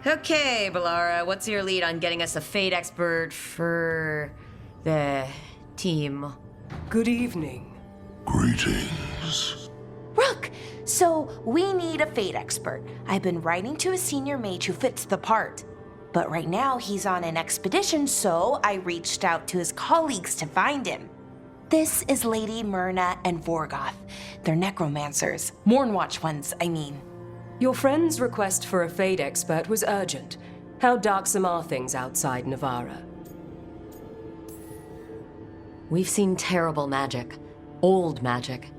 Okay, Bellara, what's your lead on getting us a Fate expert for the team? Good evening. Greetings. Rook! So, we need a Fate expert. I've been writing to a senior mage who fits the part. But right now, he's on an expedition, so I reached out to his colleagues to find him. This is Lady Myrna and Vorgoth. They're necromancers. Mournwatch ones, I mean. Your friend's request for a Fate expert was urgent. How darksome are things outside Navarra? We've seen terrible magic. Old magic.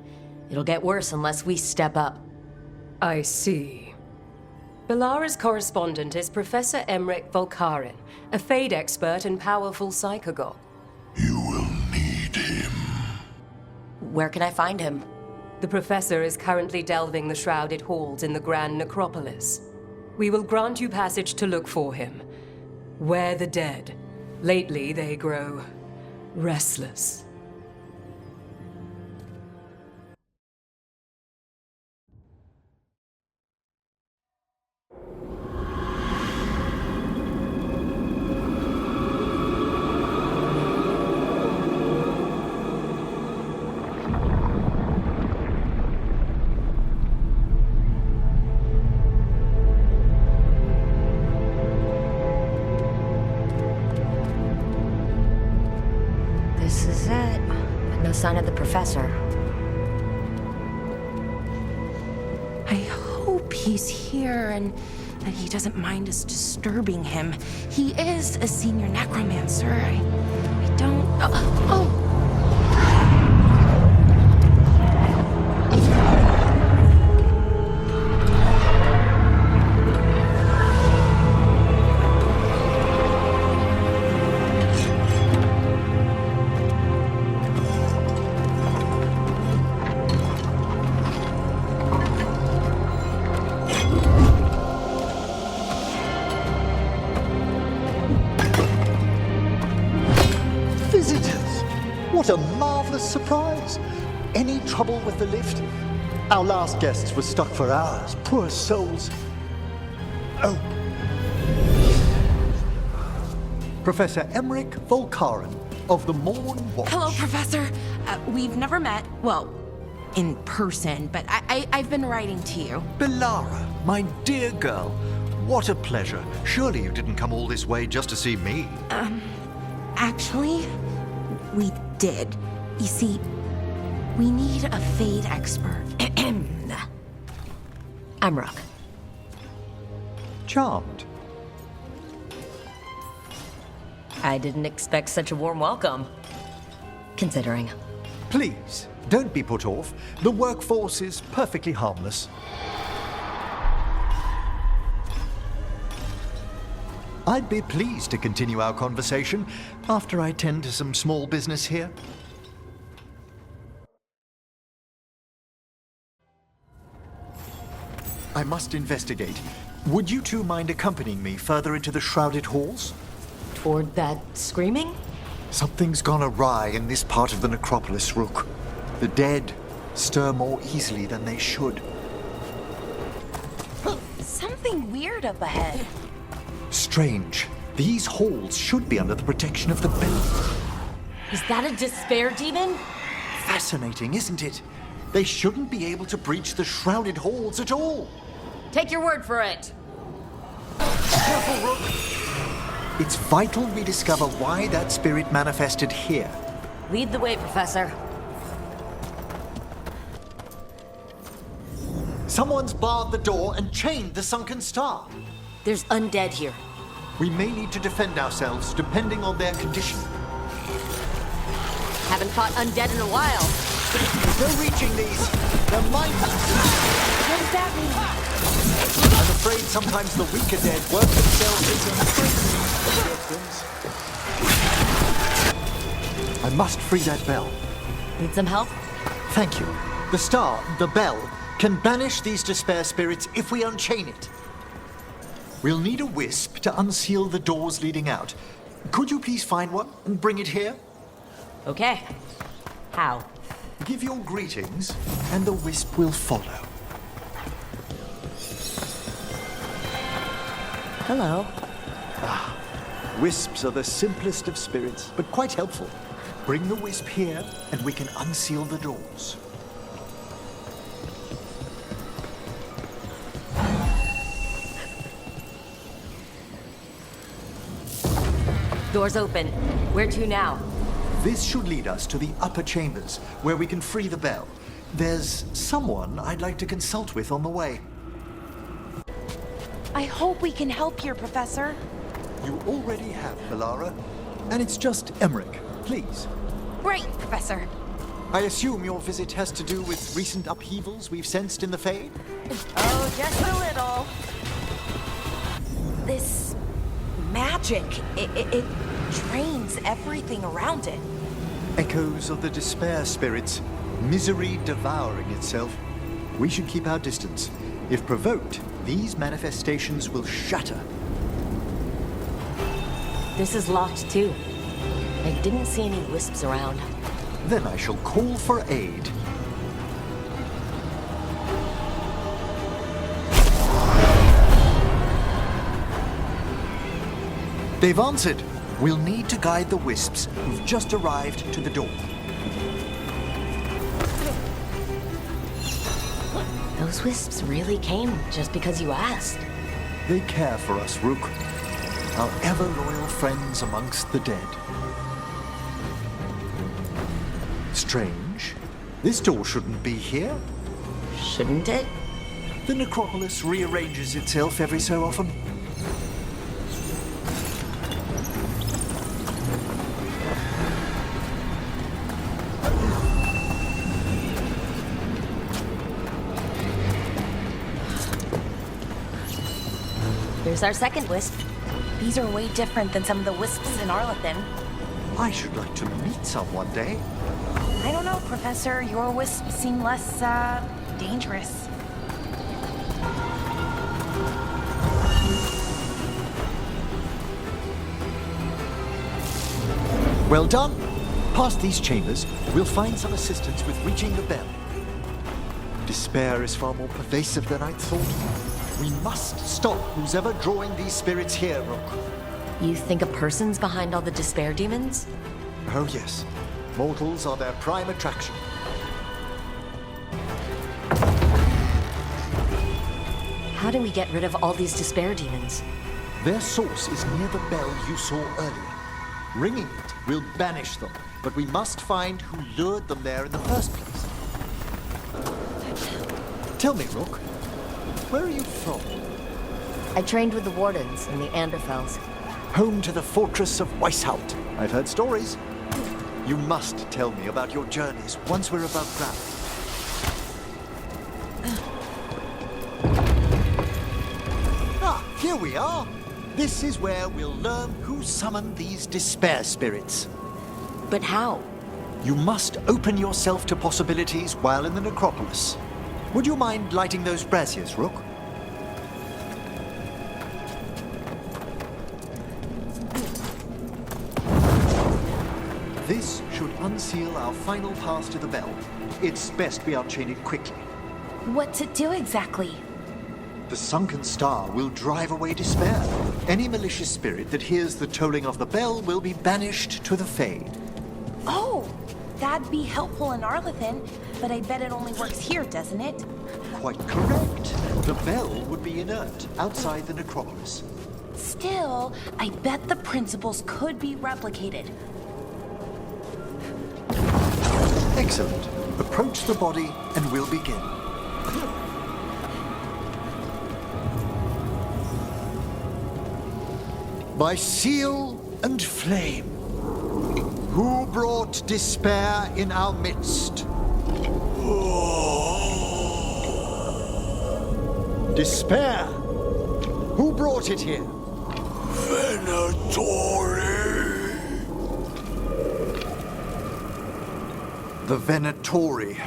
It'll get worse unless we step up. I see. Bellara's correspondent is Professor Emmrich Volkarin, a Fate expert and powerful psychagogue. You will need him. Where can I find him? The professor is currently delving the shrouded halls in the Grand Necropolis. We will grant you passage to look for him. Where the dead. Lately they grow restless. This is it. But no sign of the professor. I hope he's here and that he doesn't mind us disturbing him. He is a senior necromancer. I don't... Oh! Visitors! What a marvelous surprise! Any trouble with the lift? Our last guests were stuck for hours. Poor souls. Oh. Professor Emmrich Volkarin of the Mournwatch. Hello, Professor. We've never met. Well, in person, but I've been writing to you. Bellara, my dear girl, what a pleasure. Surely you didn't come all this way just to see me. Actually, we did. You see, we need a Fate expert. I'm Rook. Charmed. I didn't expect such a warm welcome. Considering. Please, don't be put off. The workforce is perfectly harmless. I'd be pleased to continue our conversation after I tend to some small business here. I must investigate. Would you two mind accompanying me further into the shrouded halls? Toward that screaming? Something's gone awry in this part of the necropolis, Rook. The dead stir more easily than they should. Something weird up ahead. Strange. These halls should be under the protection of the bell. Is that a despair demon? Fascinating, isn't it? They shouldn't be able to breach the shrouded halls at all. Take your word for it. Careful, Rook. It's vital we discover why that spirit manifested here. Lead the way, Professor. Someone's barred the door and chained the sunken star. There's undead here. We may need to defend ourselves depending on their condition. Haven't fought undead in a while. No reaching these. They're mindless. What does that mean? I'm afraid sometimes the weaker dead work themselves into I must free that bell. Need some help? Thank you. The star, the bell, can banish these despair spirits if we unchain it. We'll need a wisp to unseal the doors leading out. Could you please find one and bring it here? Okay. How? Give your greetings, and the wisp will follow. Hello. Wisps are the simplest of spirits, but quite helpful. Bring the wisp here, and we can unseal the doors. Doors open. Where to now? This should lead us to the upper chambers, where we can free the bell. There's someone I'd like to consult with on the way. I hope we can help here, Professor. You already have, Melara. And it's just Emmrich. Please. Great, Professor. I assume your visit has to do with recent upheavals we've sensed in the Fade? Oh, just a little. This magic, it drains everything around it. Echoes of the despair spirits, misery devouring itself. We should keep our distance. If provoked, these manifestations will shatter. This is locked too. I didn't see any wisps around. Then I shall call for aid. They've answered. We'll need to guide the wisps who've just arrived to the door. Those wisps really came just because you asked. They care for us, Rook. Our ever-loyal friends amongst the dead. Strange. This door shouldn't be here. Shouldn't it? The necropolis rearranges itself every so often. Here's our second wisp. These are way different than some of the wisps in Arlethan. I should like to meet some one day. I don't know, Professor. Your wisps seem less, dangerous. Well done. Past these chambers, we'll find some assistance with reaching the bell. Despair is far more pervasive than I'd thought. We must stop who's ever drawing these spirits here, Rook. You think a person's behind all the despair demons? Oh yes. Mortals are their prime attraction. How do we get rid of all these despair demons? Their source is near the bell you saw earlier. Ringing it will banish them, but we must find who lured them there in the first place. Tell me, Rook, where are you from? I trained with the Wardens and the Anderfels. Home to the fortress of Weishaupt. I've heard stories. You must tell me about your journeys once we're above ground. Here we are. This is where we'll learn who summoned these despair spirits. But how? You must open yourself to possibilities while in the necropolis. Would you mind lighting those braziers, Rook? This should unseal our final pass to the bell. It's best we unchain it quickly. What's it do exactly? The sunken star will drive away despair. Any malicious spirit that hears the tolling of the bell will be banished to the Fade. Oh, that'd be helpful in Arlethan, but I bet it only works here, doesn't it? Quite correct. The bell would be inert outside the necropolis. Still, I bet the principles could be replicated. Excellent. Approach the body and we'll begin. By seal and flame, who brought despair in our midst? Despair! Who brought it here? Venatori. The Venatori.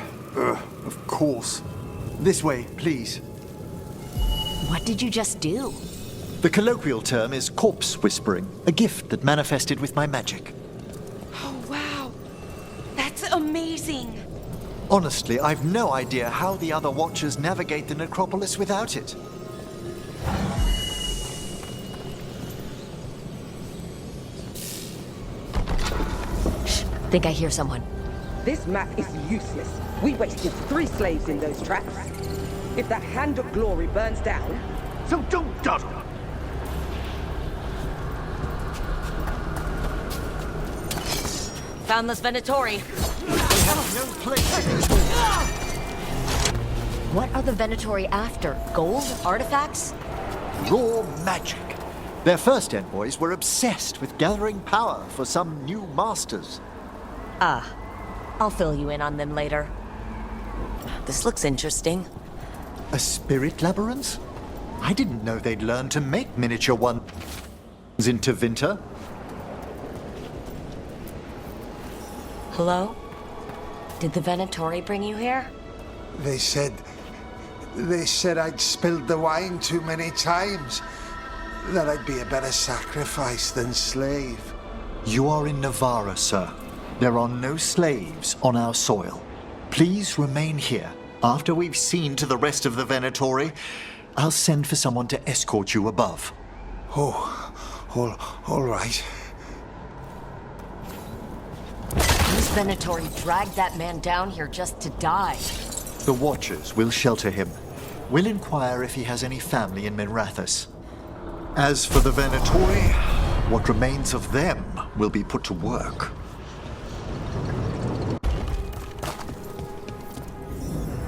Of course. This way, please. What did you just do? The colloquial term is corpse whispering, a gift that manifested with my magic. Oh, wow. That's amazing. Honestly, I've no idea how the other Watchers navigate the necropolis without it. Think I hear someone. This map is useless. We wasted 3 slaves in those traps. If the Hand of Glory burns down... So don't dawdle. Found this Venatori. They have no place in these walls. What are the Venatori after? Gold? Artifacts? Raw magic. Their first envoys were obsessed with gathering power for some new masters. I'll fill you in on them later. This looks interesting. A spirit labyrinth? I didn't know they'd learned to make miniature ones into Winter. Hello? Did the Venatori bring you here? They said I'd spilled the wine too many times. That I'd be a better sacrifice than slave. You are in Navarra, sir. There are no slaves on our soil. Please remain here. After we've seen to the rest of the Venatori, I'll send for someone to escort you above. All right. These Venatori dragged that man down here just to die. The Watchers will shelter him. We'll inquire if he has any family in Minrathous. As for the Venatori, what remains of them will be put to work.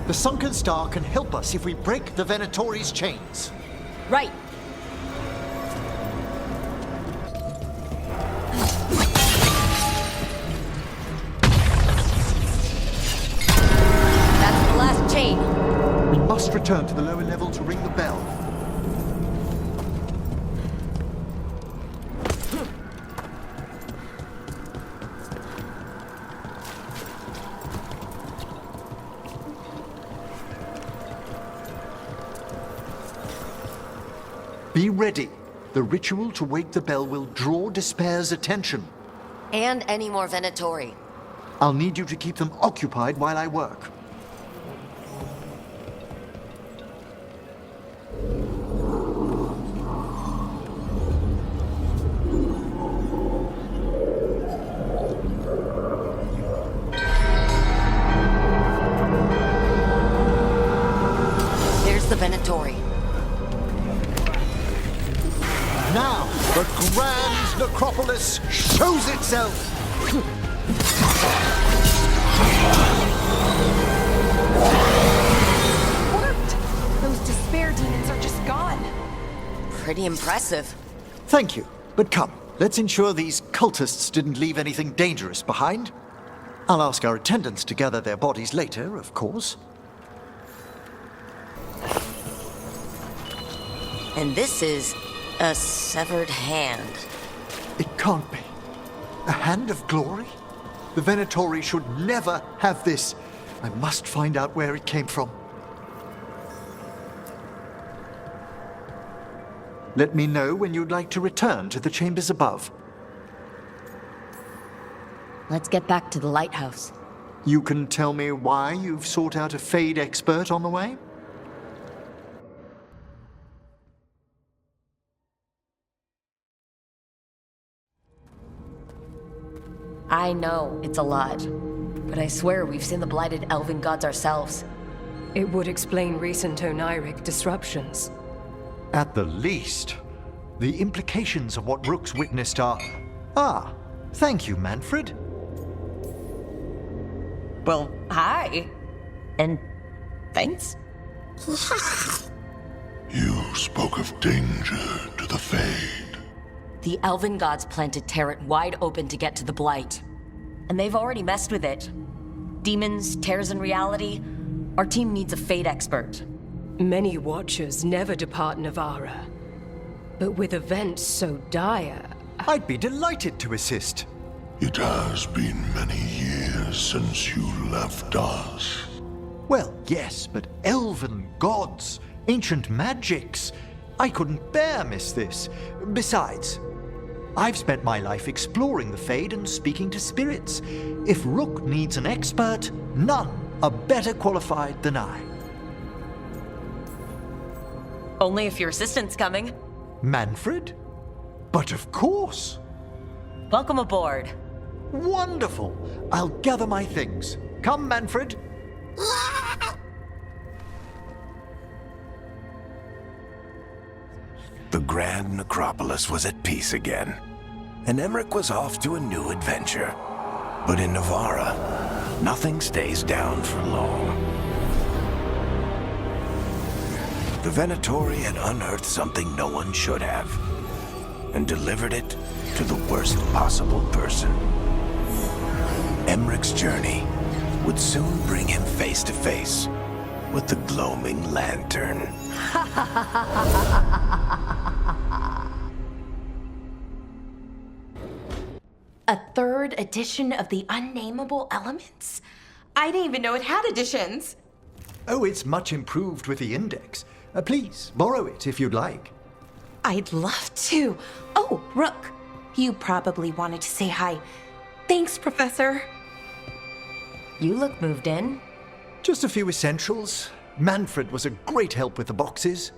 The Sunken Star can help us if we break the Venatori's chains. Right. That's the last chain. We must return to the lower level to ring the bell. Be ready. The ritual to wake the bell will draw Despair's attention. And any more Venatori. I'll need you to keep them occupied while I work. There's the Venatori. Now, the grand necropolis shows itself! Worked! Those despair demons are just gone. Pretty impressive. Thank you, but come, let's ensure these cultists didn't leave anything dangerous behind. I'll ask our attendants to gather their bodies later, of course. And this is a severed hand. It can't be. A hand of glory? The Venatori should never have this. I must find out where it came from. Let me know when you'd like to return to the chambers above. Let's get back to the lighthouse. You can tell me why you've sought out a Fade expert on the way? I know it's a lot, but I swear we've seen the blighted elven gods ourselves. It would explain recent Oniric disruptions. At the least. The implications of what Rook's witnessed are... Ah, thank you, Manfred. Well, hi. And thanks. You spoke of danger to the Fade. The elven gods planted Terret wide open to get to the blight. And they've already messed with it. Demons, tears in reality. Our team needs a Fade expert. Many Watchers never depart Navarra. But with events so dire... I'd be delighted to assist. It has been many years since you left us. Well, yes, but elven gods, ancient magics. I couldn't bear miss this. Besides, I've spent my life exploring the Fade and speaking to spirits. If Rook needs an expert, none are better qualified than I. Only if your assistant's coming. Manfred? But of course. Welcome aboard. Wonderful! I'll gather my things. Come, Manfred. The Grand Necropolis was at peace again, and Emmrich was off to a new adventure. But in Navarra, nothing stays down for long. The Venatori had unearthed something no one should have, and delivered it to the worst possible person. Emmrich's journey would soon bring him face to face with the gloaming lantern. A third edition of the Unnameable Elements? I didn't even know it had editions. Oh, it's much improved with the index. Please, borrow it if you'd like. I'd love to. Oh, Rook, you probably wanted to say hi. Thanks, Professor. You look moved in. Just a few essentials. Manfred was a great help with the boxes.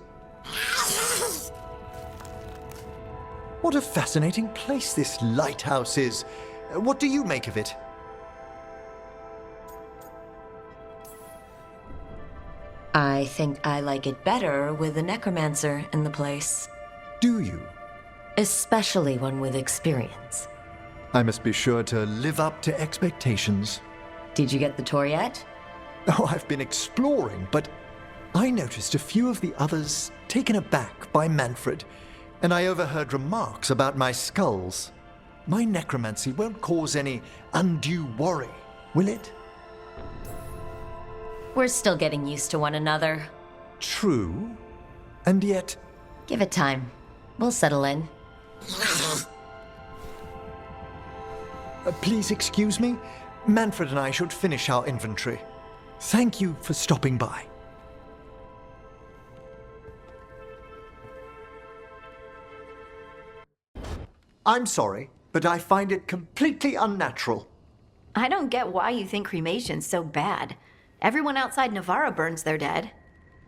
What a fascinating place this lighthouse is. What do you make of it? I think I like it better with a necromancer in the place. Do you? Especially one with experience. I must be sure to live up to expectations. Did you get the tour yet? Oh, I've been exploring, but I noticed a few of the others taken aback by Manfred, and I overheard remarks about my skulls. My necromancy won't cause any undue worry, will it? We're still getting used to one another. True. And yet... Give it time. We'll settle in. Please excuse me. Manfred and I should finish our inventory. Thank you for stopping by. I'm sorry, but I find it completely unnatural. I don't get why you think cremation's so bad. Everyone outside Navarra burns their dead.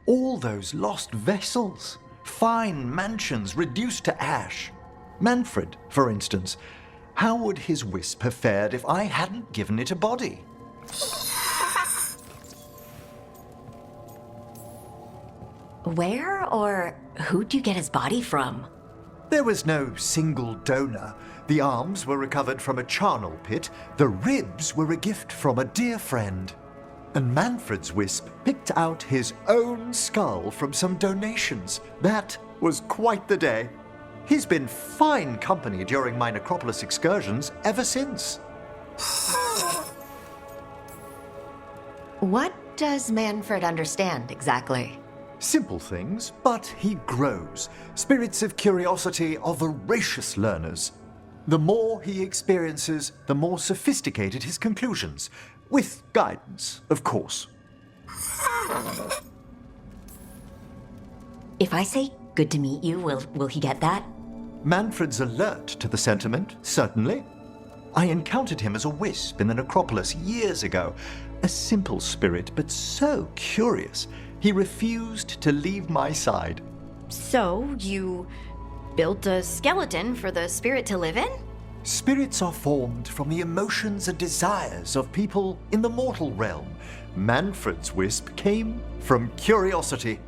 All those lost vessels, fine mansions reduced to ash. Manfred, for instance, how would his wisp have fared if I hadn't given it a body? Where or who'd you get his body from? There was no single donor. The arms were recovered from a charnel pit. The ribs were a gift from a dear friend. And Manfred's wisp picked out his own skull from some donations. That was quite the day. He's been fine company during my Necropolis excursions ever since. What does Manfred understand exactly? Simple things, but he grows. Spirits of curiosity are voracious learners. The more he experiences, the more sophisticated his conclusions. With guidance, of course. If I say good to meet you, will he get that? Manfred's alert to the sentiment, certainly. I encountered him as a wisp in the Necropolis years ago. A simple spirit, but so curious. He refused to leave my side. So, you built a skeleton for the spirit to live in? Spirits are formed from the emotions and desires of people in the mortal realm. Manfred's wisp came from curiosity.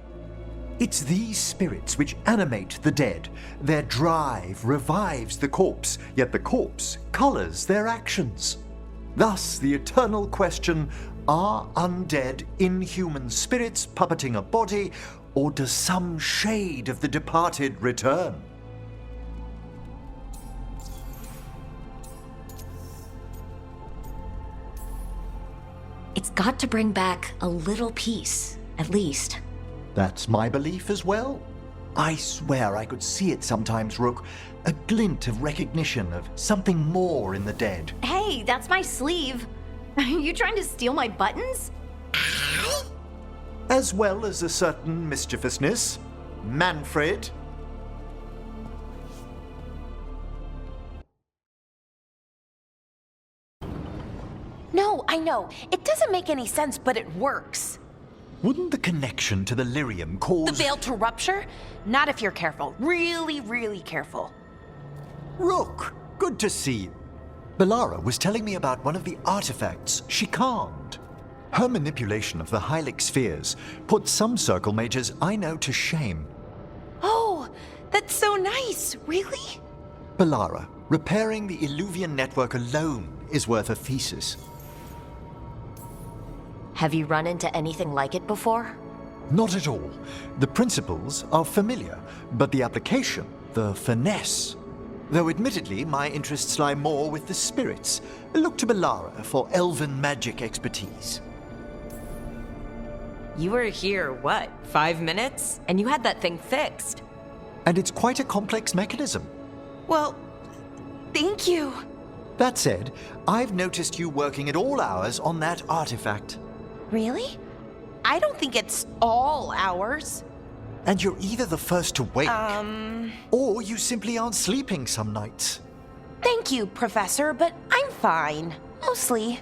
It's these spirits which animate the dead. Their drive revives the corpse, yet the corpse colors their actions. Thus, the eternal question, are undead, inhuman spirits puppeting a body, or does some shade of the departed return? It's got to bring back a little peace, at least. That's my belief as well. I swear I could see it sometimes, Rook. A glint of recognition of something more in the dead. Hey, that's my sleeve. Are you trying to steal my buttons? As well as a certain mischievousness. Manfred. No, I know. It doesn't make any sense, but it works. Wouldn't the connection to the lyrium cause... The veil to rupture? Not if you're careful. Really, really careful. Rook, good to see you. Bellara was telling me about one of the artifacts she calmed. Her manipulation of the Hylic spheres put some circle mages I know to shame. Oh, that's so nice. Really? Bellara, repairing the Illuvian network alone is worth a thesis. Have you run into anything like it before? Not at all. The principles are familiar, but the application, the finesse. Though admittedly, my interests lie more with the spirits. Look to Bellara for elven magic expertise. You were here, what, 5 minutes? And you had that thing fixed. And it's quite a complex mechanism. Well, thank you. That said, I've noticed you working at all hours on that artifact. Really? I don't think it's all hours. And you're either the first to wake, or you simply aren't sleeping some nights. Thank you, Professor, but I'm fine. Mostly.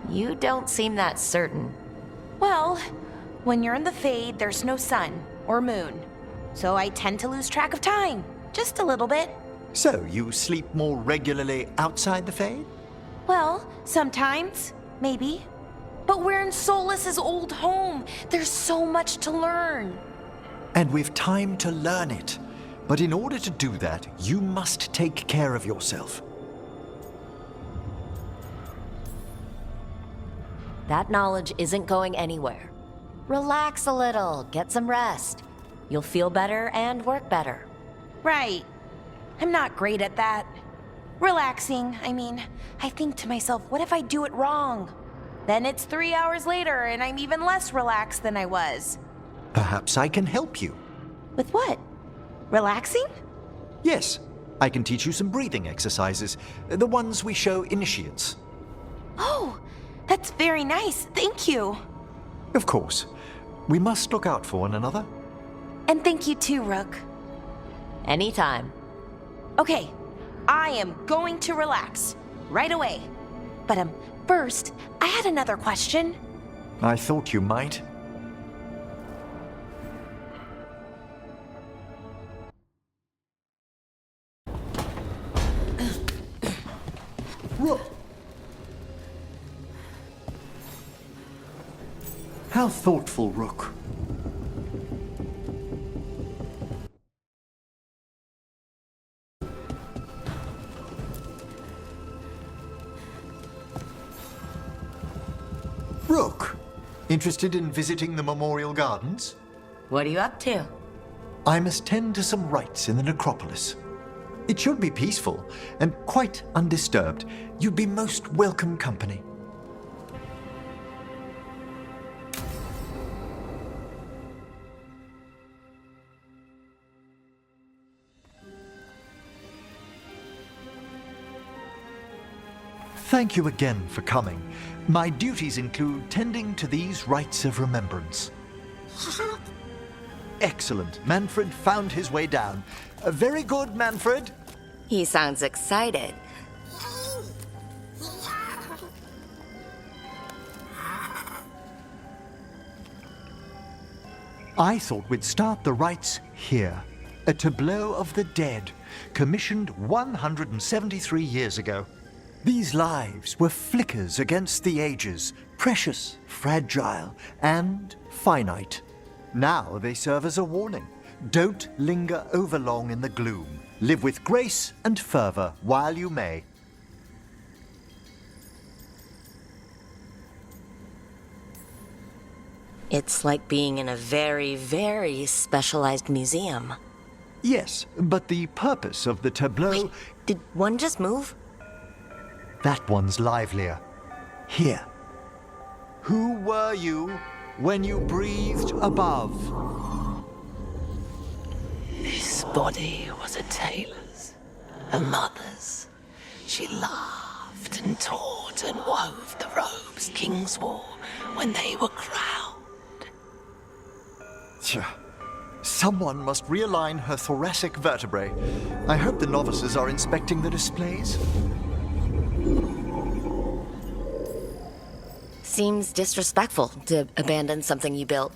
You don't seem that certain. Well, when you're in the Fade, there's no sun or moon. So I tend to lose track of time. Just a little bit. So, you sleep more regularly outside the Fade? Well, sometimes. Maybe. But we're in Solas's old home. There's so much to learn. And we've time to learn it. But in order to do that, you must take care of yourself. That knowledge isn't going anywhere. Relax a little, get some rest. You'll feel better and work better. Right. I'm not great at that. Relaxing, I mean, I think to myself, what if I do it wrong? Then it's 3 hours later and I'm even less relaxed than I was. Perhaps I can help you. With what? Relaxing? Yes, I can teach you some breathing exercises, the ones we show initiates. Oh, that's very nice. Thank you. Of course. We must look out for one another. And thank you too, Rook. Anytime. Okay, I am going to relax right away. But first, I had another question. I thought you might. Rook! How thoughtful, Rook. Rook, interested in visiting the Memorial Gardens? What are you up to? I must tend to some rites in the necropolis. It should be peaceful and quite undisturbed. You'd be most welcome company. Thank you again for coming. My duties include tending to these rites of remembrance. Excellent. Manfred found his way down. Very good, Manfred. He sounds excited. I thought we'd start the rites here. A tableau of the dead, commissioned 173 years ago. These lives were flickers against the ages, precious, fragile, and finite. Now they serve as a warning. Don't linger overlong in the gloom. Live with grace and fervor while you may. It's like being in a very, very specialized museum. Yes, but the purpose of the tableau... Wait, did one just move? That one's livelier. Here. Who were you when you breathed above? This body was a tailor's, a mother's. She laughed and taught and wove the robes kings wore when they were crowned. Tja. Someone must realign her thoracic vertebrae. I hope the novices are inspecting the displays. Seems disrespectful to abandon something you built.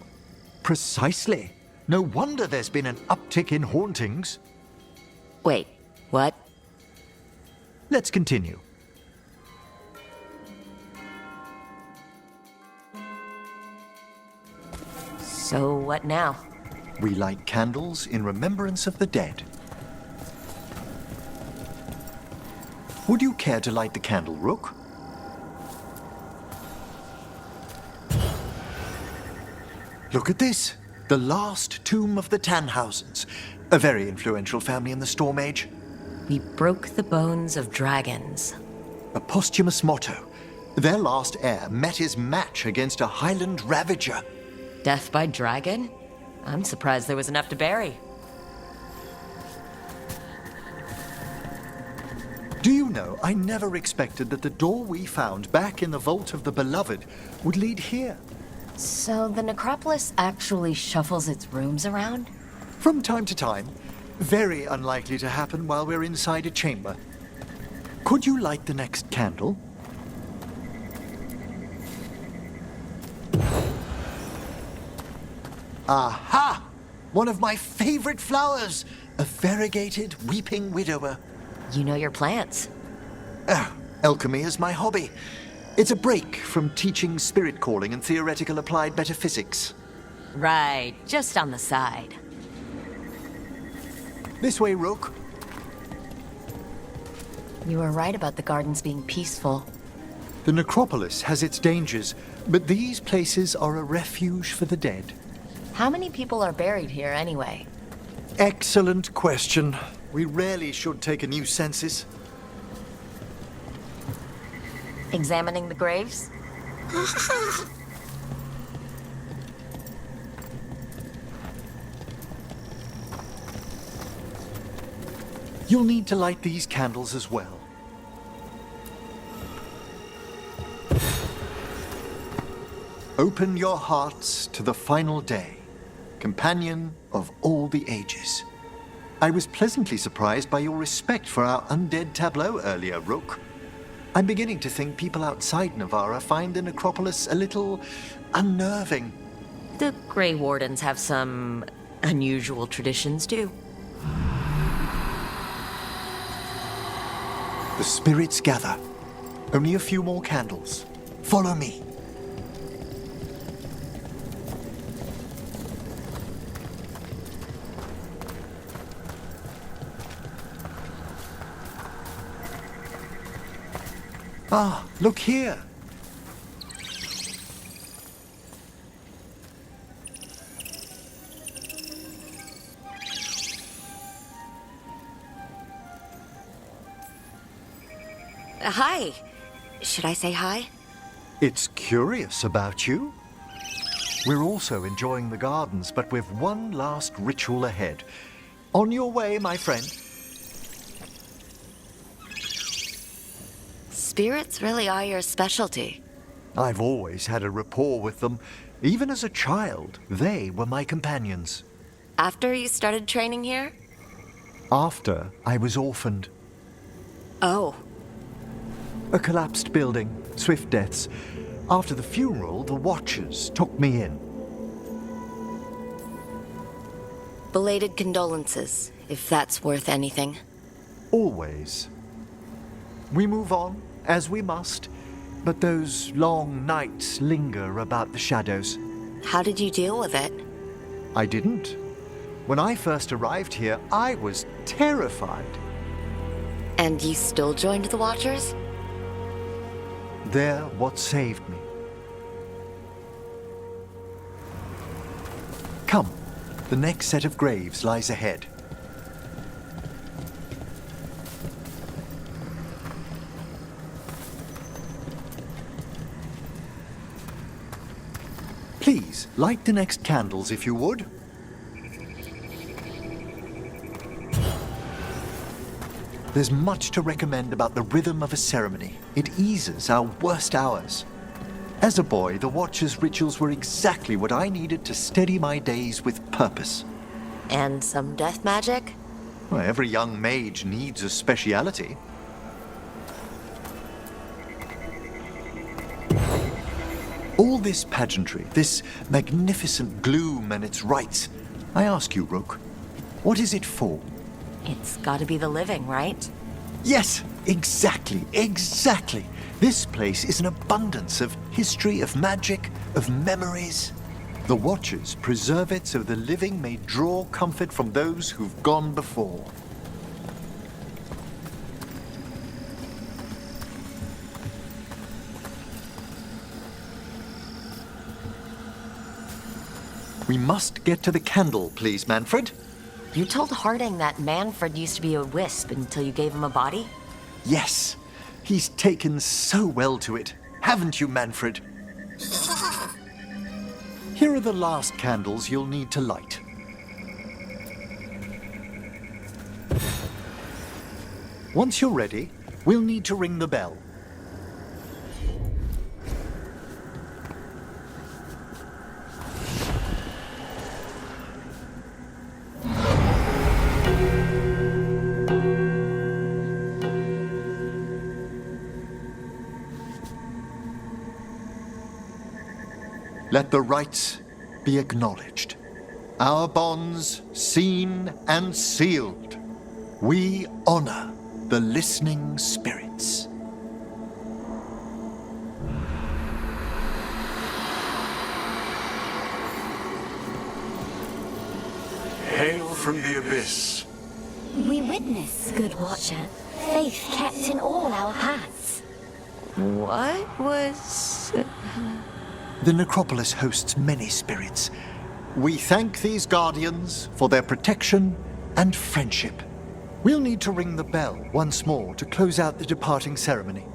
Precisely. No wonder there's been an uptick in hauntings. Wait, what? let's continue. So what now? We light candles in remembrance of the dead. Would you care to light the candle, Rook? Look at this. The last tomb of the Tannhausens. A very influential family in the Storm Age. We broke the bones of dragons. A posthumous motto. Their last heir met his match against a Highland Ravager. Death by dragon? I'm surprised there was enough to bury. Do you know, I never expected that the door we found back in the Vault of the Beloved would lead here. So the necropolis actually shuffles its rooms around? From time to time. Very unlikely to happen while we're inside a chamber. Could you light the next candle? Aha! One of my favorite flowers! A variegated weeping widower. You know your plants. Alchemy is my hobby. It's a break from teaching spirit calling and theoretical applied metaphysics. Right, just on the side. This way, Rook. You were right about the gardens being peaceful. The necropolis has its dangers, but these places are a refuge for the dead. How many people are buried here anyway? Excellent question. We rarely should take a new census. Examining the graves? You'll need to light these candles as well. Open your hearts to the final day, companion of all the ages. I was pleasantly surprised by your respect for our undead tableau earlier, Rook. I'm beginning to think people outside Navarra find the necropolis a little unnerving. The Grey Wardens have some unusual traditions too. The spirits gather. Only a few more candles. Follow me. Ah, look here. Hi. Should I say hi? It's curious about you. We're also enjoying the gardens, but with one last ritual ahead. On your way, my friend. Spirits really are your specialty. I've always had a rapport with them. Even as a child, they were my companions. After you started training here? After I was orphaned. Oh. A collapsed building, swift deaths. After the funeral, the Watchers took me in. Belated condolences, if that's worth anything. Always. We move on, as we must, but those long nights linger about the shadows. How did you deal with it? I didn't. When I first arrived here, I was terrified. And you still joined the Watchers? They're what saved me. Come, the next set of graves lies ahead. Please, light the next candles if you would. There's much to recommend about the rhythm of a ceremony. It eases our worst hours. As a boy, the Watcher's rituals were exactly what I needed to steady my days with purpose. And some death magic? Well, every young mage needs a speciality. All this pageantry, this magnificent gloom and its rites, I ask you, Rook, what is it for? It's gotta be the living, right? Yes, exactly. This place is an abundance of history, of magic, of memories. The Watchers preserve it so the living may draw comfort from those who've gone before. We must get to the candle, please, Manfred. You told Harding that Manfred used to be a wisp until you gave him a body? Yes, he's taken so well to it. Haven't you, Manfred? Here are the last candles you'll need to light. Once you're ready, we'll need to ring the bell. Let the rites be acknowledged. Our bonds seen and sealed. We honor the listening spirits. Hail from the abyss. We witness, good Watcher, faith kept in all our paths. What was... The necropolis hosts many spirits. We thank these guardians for their protection and friendship. We'll need to ring the bell once more to close out the departing ceremony.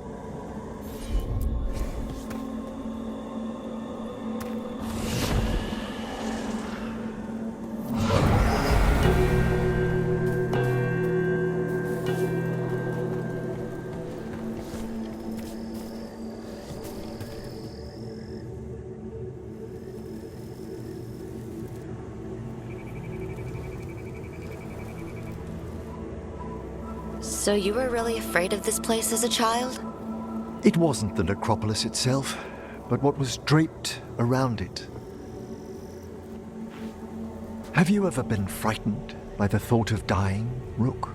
So you were really afraid of this place as a child? It wasn't the necropolis itself, but what was draped around it. Have you ever been frightened by the thought of dying, Rook?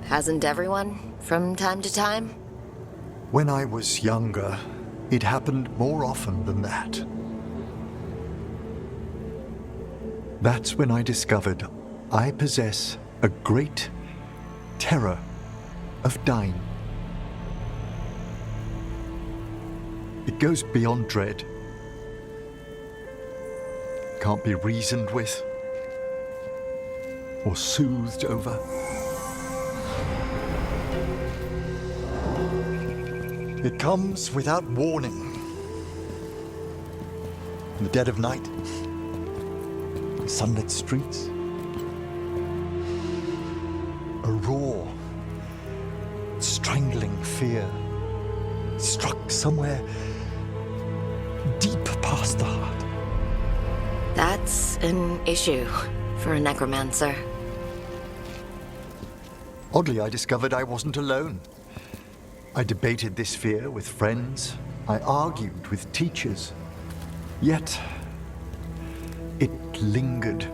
Hasn't everyone, from time to time? When I was younger, it happened more often than that. That's when I discovered I possess a great terror of dying. It goes beyond dread. Can't be reasoned with or soothed over. It comes without warning. In the dead of night, sunlit streets, a raw, strangling fear struck somewhere deep past the heart. That's an issue for a necromancer. Oddly, I discovered I wasn't alone. I debated this fear with friends. I argued with teachers. Yet, it lingered.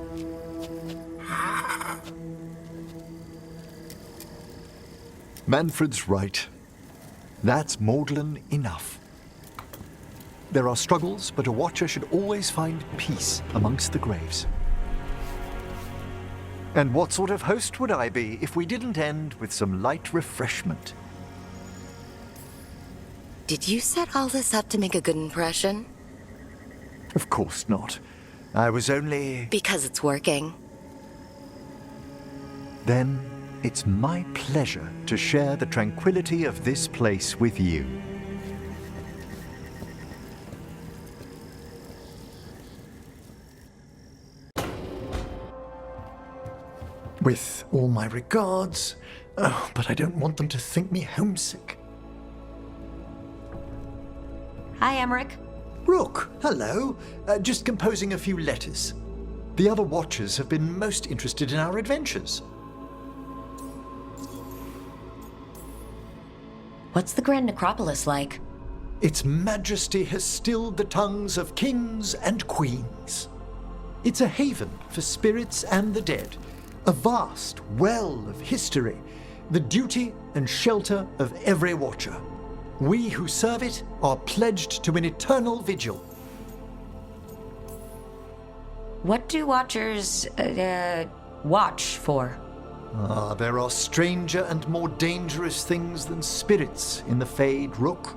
Manfred's right. That's maudlin enough. There are struggles, but a watcher should always find peace amongst the graves. And what sort of host would I be if we didn't end with some light refreshment? Did you set all this up to make a good impression? Of course not. I was only... Because it's working. Then it's my pleasure to share the tranquility of this place with you. With all my regards. Oh, but I don't want them to think me homesick. Hi, Emmrich. Rook, hello. Just composing a few letters. The other Watchers have been most interested in our adventures. What's the Grand Necropolis like? Its majesty has stilled the tongues of kings and queens. It's a haven for spirits and the dead, a vast well of history, the duty and shelter of every watcher. We who serve it are pledged to an eternal vigil. What do watchers, watch for? There are stranger and more dangerous things than spirits in the Fade, Rook.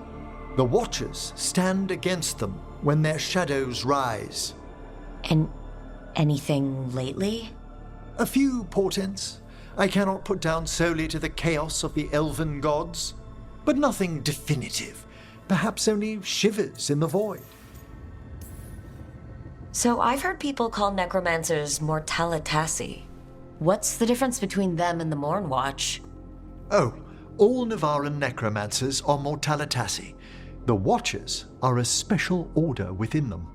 The Watchers stand against them when their shadows rise. And anything lately? A few portents I cannot put down solely to the chaos of the elven gods, but nothing definitive. Perhaps only shivers in the void. So I've heard people call necromancers mortalitasi. What's the difference between them and the Mornwatch? Oh, all Navaran necromancers are mortalitasi. The Watchers are a special order within them.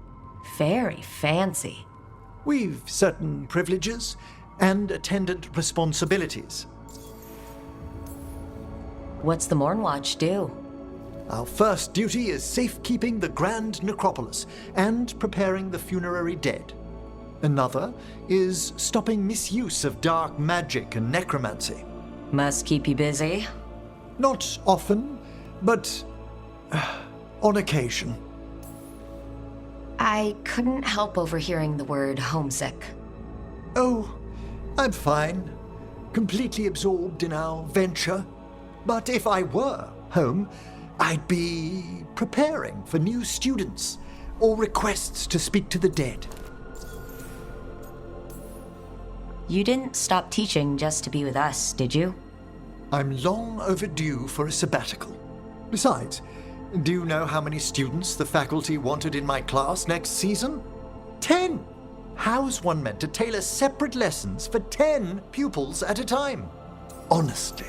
Very fancy. We've certain privileges and attendant responsibilities. What's the Mornwatch do? Our first duty is safekeeping the Grand Necropolis and preparing the funerary dead. Another is stopping misuse of dark magic and necromancy. Must keep you busy. Not often, but on occasion. I couldn't help overhearing the word homesick. Oh, I'm fine. Completely absorbed in our venture. But if I were home, I'd be preparing for new students or requests to speak to the dead. You didn't stop teaching just to be with us, did you? I'm long overdue for a sabbatical. Besides, do you know how many students the faculty wanted in my class next season? 10! How's one meant to tailor separate lessons for 10 pupils at a time? Honestly.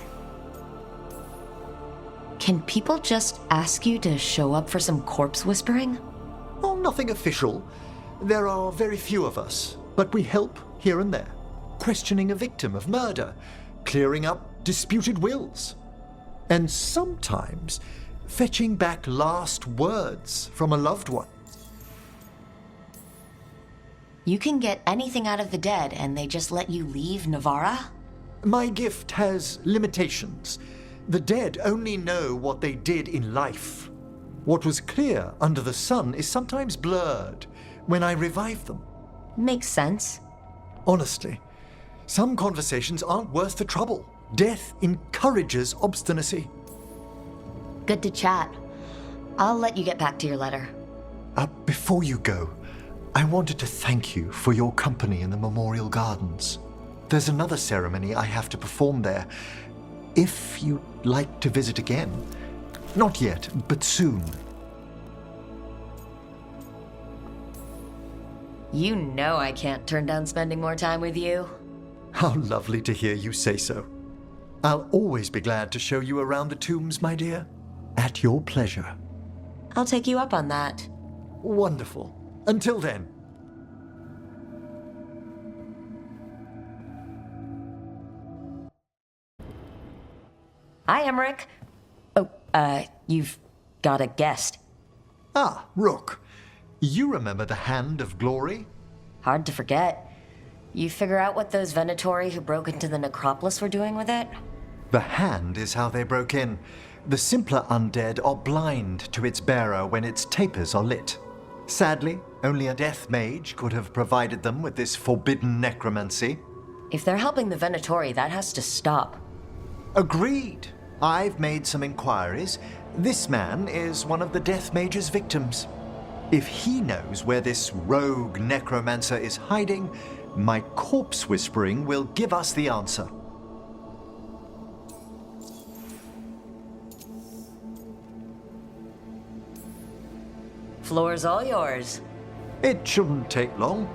Can people just ask you to show up for some corpse whispering? Oh, nothing official. There are very few of us, but we help here and there. Questioning a victim of murder, clearing up disputed wills, and sometimes fetching back last words from a loved one. You can get anything out of the dead and they just let you leave Navarra? My gift has limitations. The dead only know what they did in life. What was clear under the sun is sometimes blurred when I revive them. Makes sense. Honestly, some conversations aren't worth the trouble. Death encourages obstinacy. Good to chat. I'll let you get back to your letter. Before you go, I wanted to thank you for your company in the Memorial Gardens. There's another ceremony I have to perform there. If you'd like to visit again. Not yet, but soon. You know I can't turn down spending more time with you. How lovely to hear you say so. I'll always be glad to show you around the tombs, my dear. At your pleasure. I'll take you up on that. Wonderful. Until then. Hi, Emmrich. Oh, you've got a guest. Ah, Rook. You remember the Hand of Glory? Hard to forget. You figure out what those Venatori who broke into the necropolis were doing with it? The hand is how they broke in. The simpler undead are blind to its bearer when its tapers are lit. Sadly, only a death mage could have provided them with this forbidden necromancy. If they're helping the Venatori, that has to stop. Agreed. I've made some inquiries. This man is one of the death mage's victims. If he knows where this rogue necromancer is hiding, my corpse whispering will give us the answer. Floor's all yours. It shouldn't take long.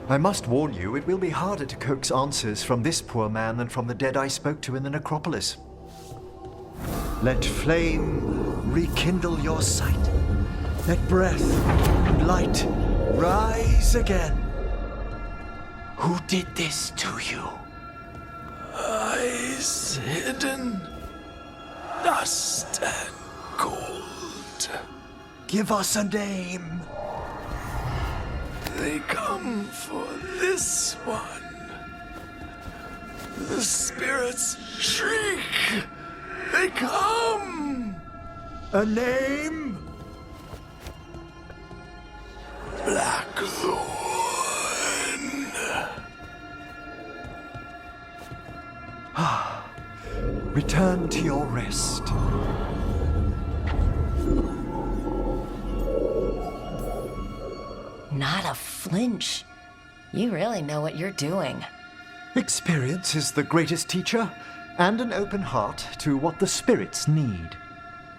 I must warn you, it will be harder to coax answers from this poor man than from the dead I spoke to in the necropolis. Let flame rekindle your sight. Let breath and light rise again. Who did this to you? Eyes hidden, dust and gold. Give us a name. They come for this one. The spirits shriek. They come. A name? Blackthorne. Return to your rest. Not a flinch. You really know what you're doing. Experience is the greatest teacher, and an open heart to what the spirits need.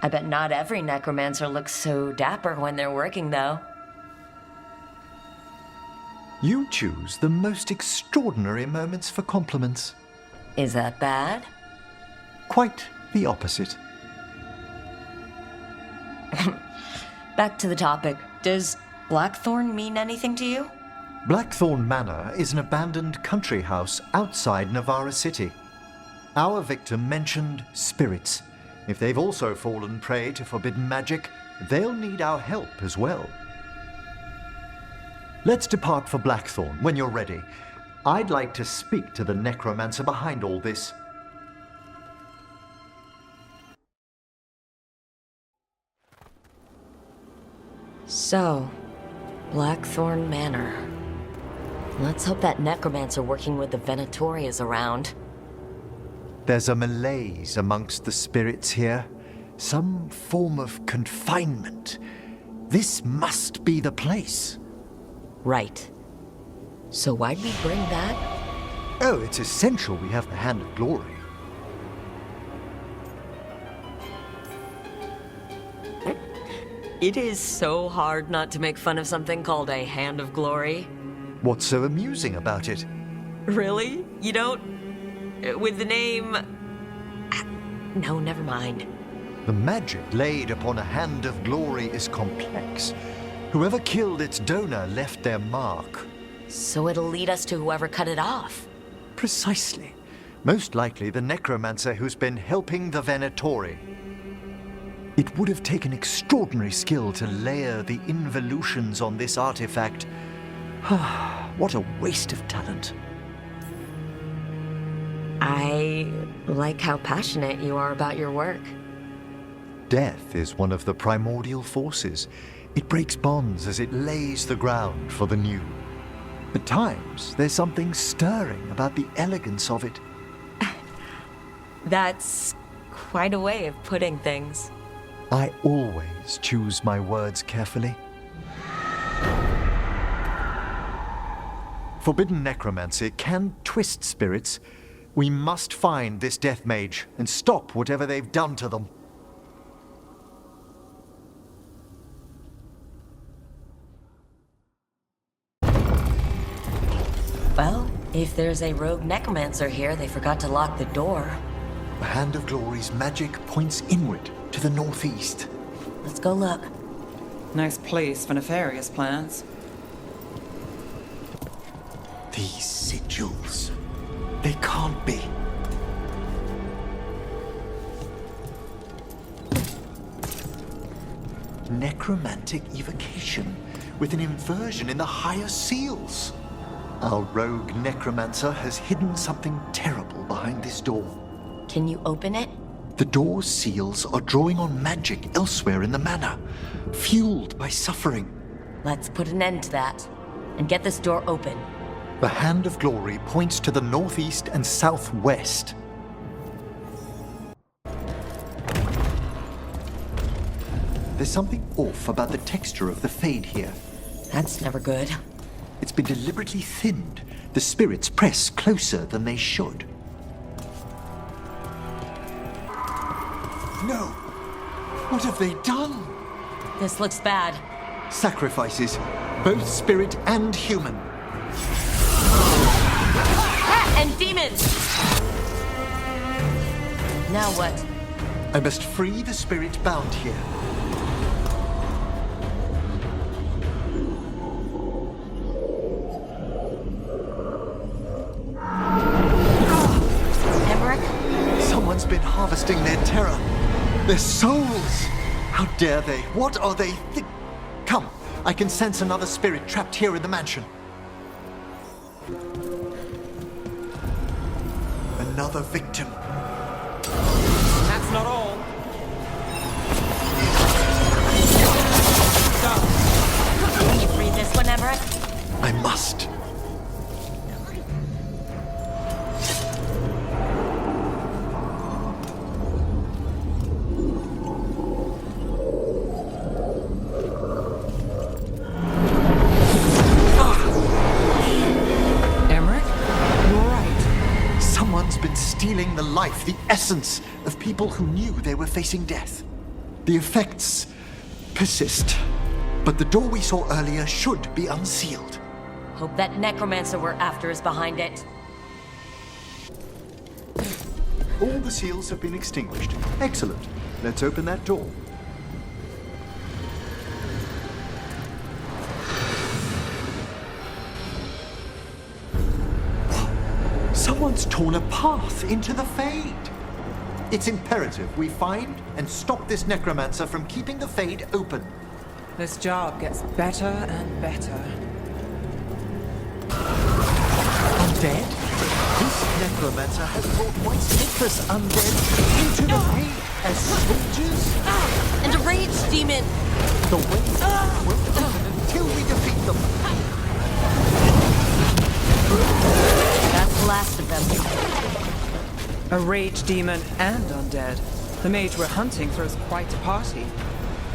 I bet not every necromancer looks so dapper when they're working, though. You choose the most extraordinary moments for compliments. Is that bad? Quite the opposite. Back to the topic. Does Blackthorne mean anything to you? Blackthorne Manor is an abandoned country house outside Navarra City. Our victim mentioned spirits. If they've also fallen prey to forbidden magic, they'll need our help as well. Let's depart for Blackthorne when you're ready. I'd like to speak to the necromancer behind all this. So, Blackthorne Manor. Let's hope that necromancer working with the Venatori is around. There's a malaise amongst the spirits here. Some form of confinement. This must be the place. Right. So why'd we bring that? Oh, it's essential we have the Hand of Glory. It is so hard not to make fun of something called a Hand of Glory. What's so amusing about it? Really? You don't? With the name... No, never mind. The magic laid upon a Hand of Glory is complex. Whoever killed its donor left their mark. So it'll lead us to whoever cut it off. Precisely. Most likely the necromancer who's been helping the Venatori. It would have taken extraordinary skill to layer the involutions on this artifact. What a waste of talent. I like how passionate you are about your work. Death is one of the primordial forces. It breaks bonds as it lays the ground for the new. At times, there's something stirring about the elegance of it. That's quite a way of putting things. I always choose my words carefully. Forbidden necromancy can twist spirits. We must find this death mage and stop whatever they've done to them. Well, if there's a rogue necromancer here, they forgot to lock the door. The Hand of Glory's magic points inward to the northeast. Let's go look. Nice place for nefarious plans. These sigils. They can't be. Necromantic evocation with an inversion in the higher seals. Our rogue necromancer has hidden something terrible behind this door. Can you open it? The door's seals are drawing on magic elsewhere in the manor, fueled by suffering. Let's put an end to that and get this door open. The Hand of Glory points to the northeast and southwest. There's something off about the texture of the fade here. That's never good. It's been deliberately thinned. The spirits press closer than they should. No! What have they done? This looks bad. Sacrifices, both spirit and human. And demons! Now what? I must free the spirit bound here. Emmrich? Someone's been harvesting their terror. Their souls! How dare they? What are they Come, I can sense another spirit trapped here in the mansion. Another victim. That's not all. Can you read this one, Emmrich? I must. Stealing the life, the essence of people who knew they were facing death. The effects persist, but the door we saw earlier should be unsealed. Hope that necromancer we're after is behind it. All the seals have been extinguished. Excellent. Let's open that door. Someone's torn a path into the Fade. It's imperative we find and stop this necromancer from keeping the Fade open. This job gets better and better. Undead? This necromancer has brought once hitless undead into the Fade as soldiers? And a rage demon! The way won't open until we defeat them. That's the last of them. A rage demon and undead. The mage we're hunting throws quite a party.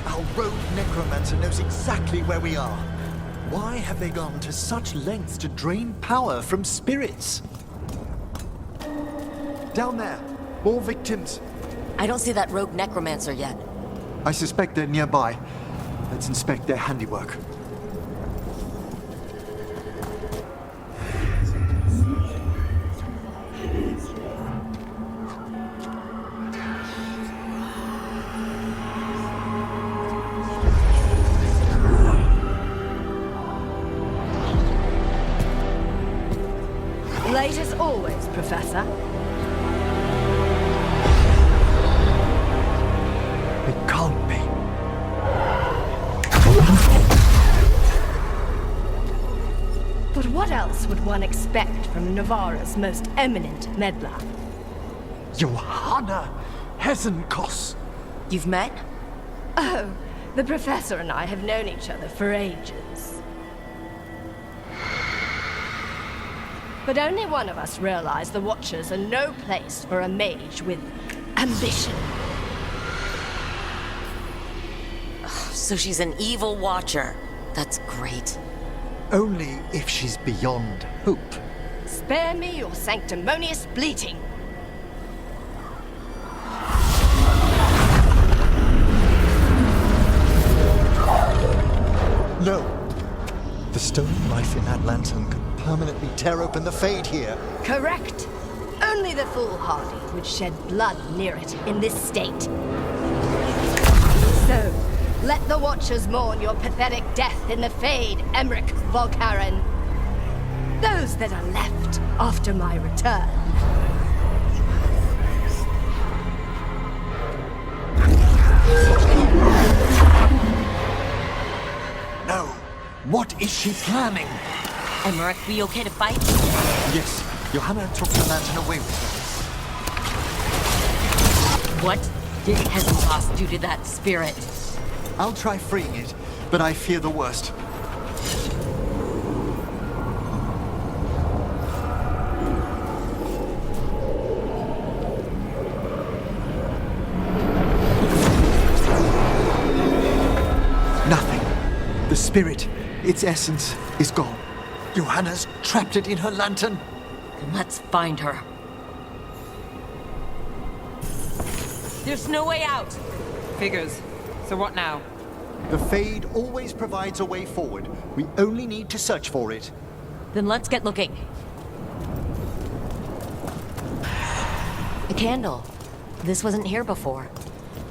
Our rogue necromancer knows exactly where we are. Why have they gone to such lengths to drain power from spirits? Down there, more victims. I don't see that rogue necromancer yet. I suspect they're nearby. Let's inspect their handiwork. Late as always, Professor. It can't be. But what else would one expect from Navarra's most eminent meddler? Johanna Hesenkos. You've met? Oh, the Professor and I have known each other for ages. But only one of us realized the Watchers are no place for a mage with ambition. So she's an evil Watcher. That's great. Only if she's beyond hope. Spare me your sanctimonious bleating. No. The stolen life in that lantern could permanently tear open the Fade here. Correct. Only the foolhardy would shed blood near it in this state. So, let the Watchers mourn your pathetic death in the Fade, Emmrich Volkaren. Those that are left after my return. No. What is she planning? Emmrich, we okay to fight? Yes. Johanna took the lantern away with her. What did Hesenkos do to that spirit? I'll try freeing it, but I fear the worst. Nothing. The spirit, its essence, is gone. Johanna's trapped it in her lantern. Then let's find her. There's no way out. Figures. So what now? The Fade always provides a way forward. We only need to search for it. Then let's get looking. A candle. This wasn't here before.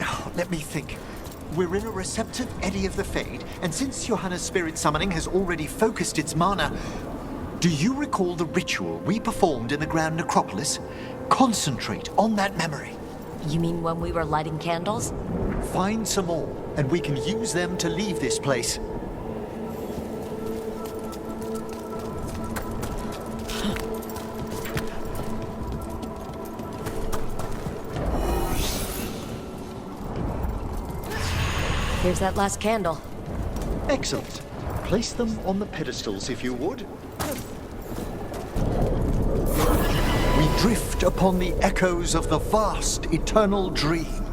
Oh, let me think. We're in a receptive eddy of the Fade, and since Johanna's spirit summoning has already focused its mana, do you recall the ritual we performed in the Grand Necropolis? Concentrate on that memory. You mean when we were lighting candles? Find some more, and we can use them to leave this place. Here's that last candle. Excellent. Place them on the pedestals, if you would. We drift upon the echoes of the vast eternal dream.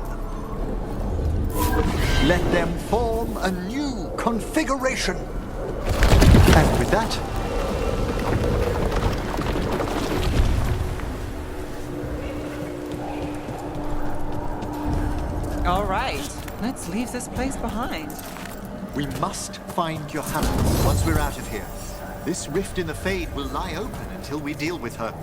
Let them form a new configuration. And with that, All right, let's leave this place behind. we must find Johanna once we're out of here. This rift in the Fade will lie open until we deal with her.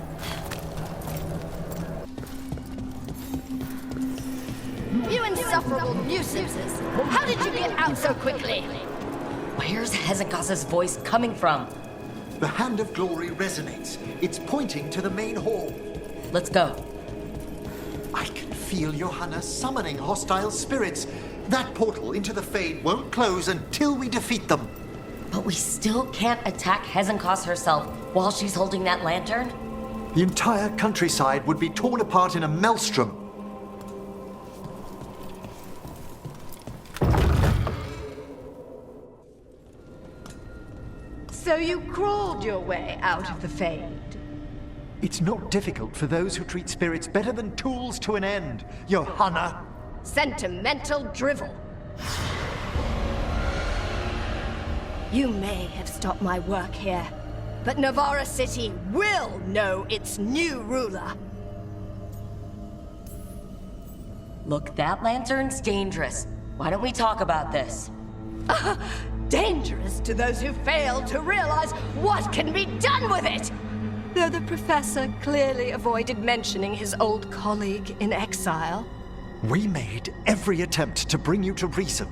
You insufferable nuisances! How did you get out so quickly? Where's Hezekiah's voice coming from? The Hand of Glory resonates. It's pointing to the main hall. Let's go. I can feel Johanna summoning hostile spirits. That portal into the Fade won't close until we defeat them. But we still can't attack Hezekiah herself while she's holding that lantern? The entire countryside would be torn apart in a maelstrom. So you crawled your way out of the Fade? It's not difficult for those who treat spirits better than tools to an end, Johanna. Sentimental drivel. You may have stopped my work here, but Navarra City will know its new ruler. Look, that lantern's dangerous. Why don't we talk about this? Dangerous to those who fail to realize what can be done with it! Though the professor clearly avoided mentioning his old colleague in exile. We made every attempt to bring you to reason.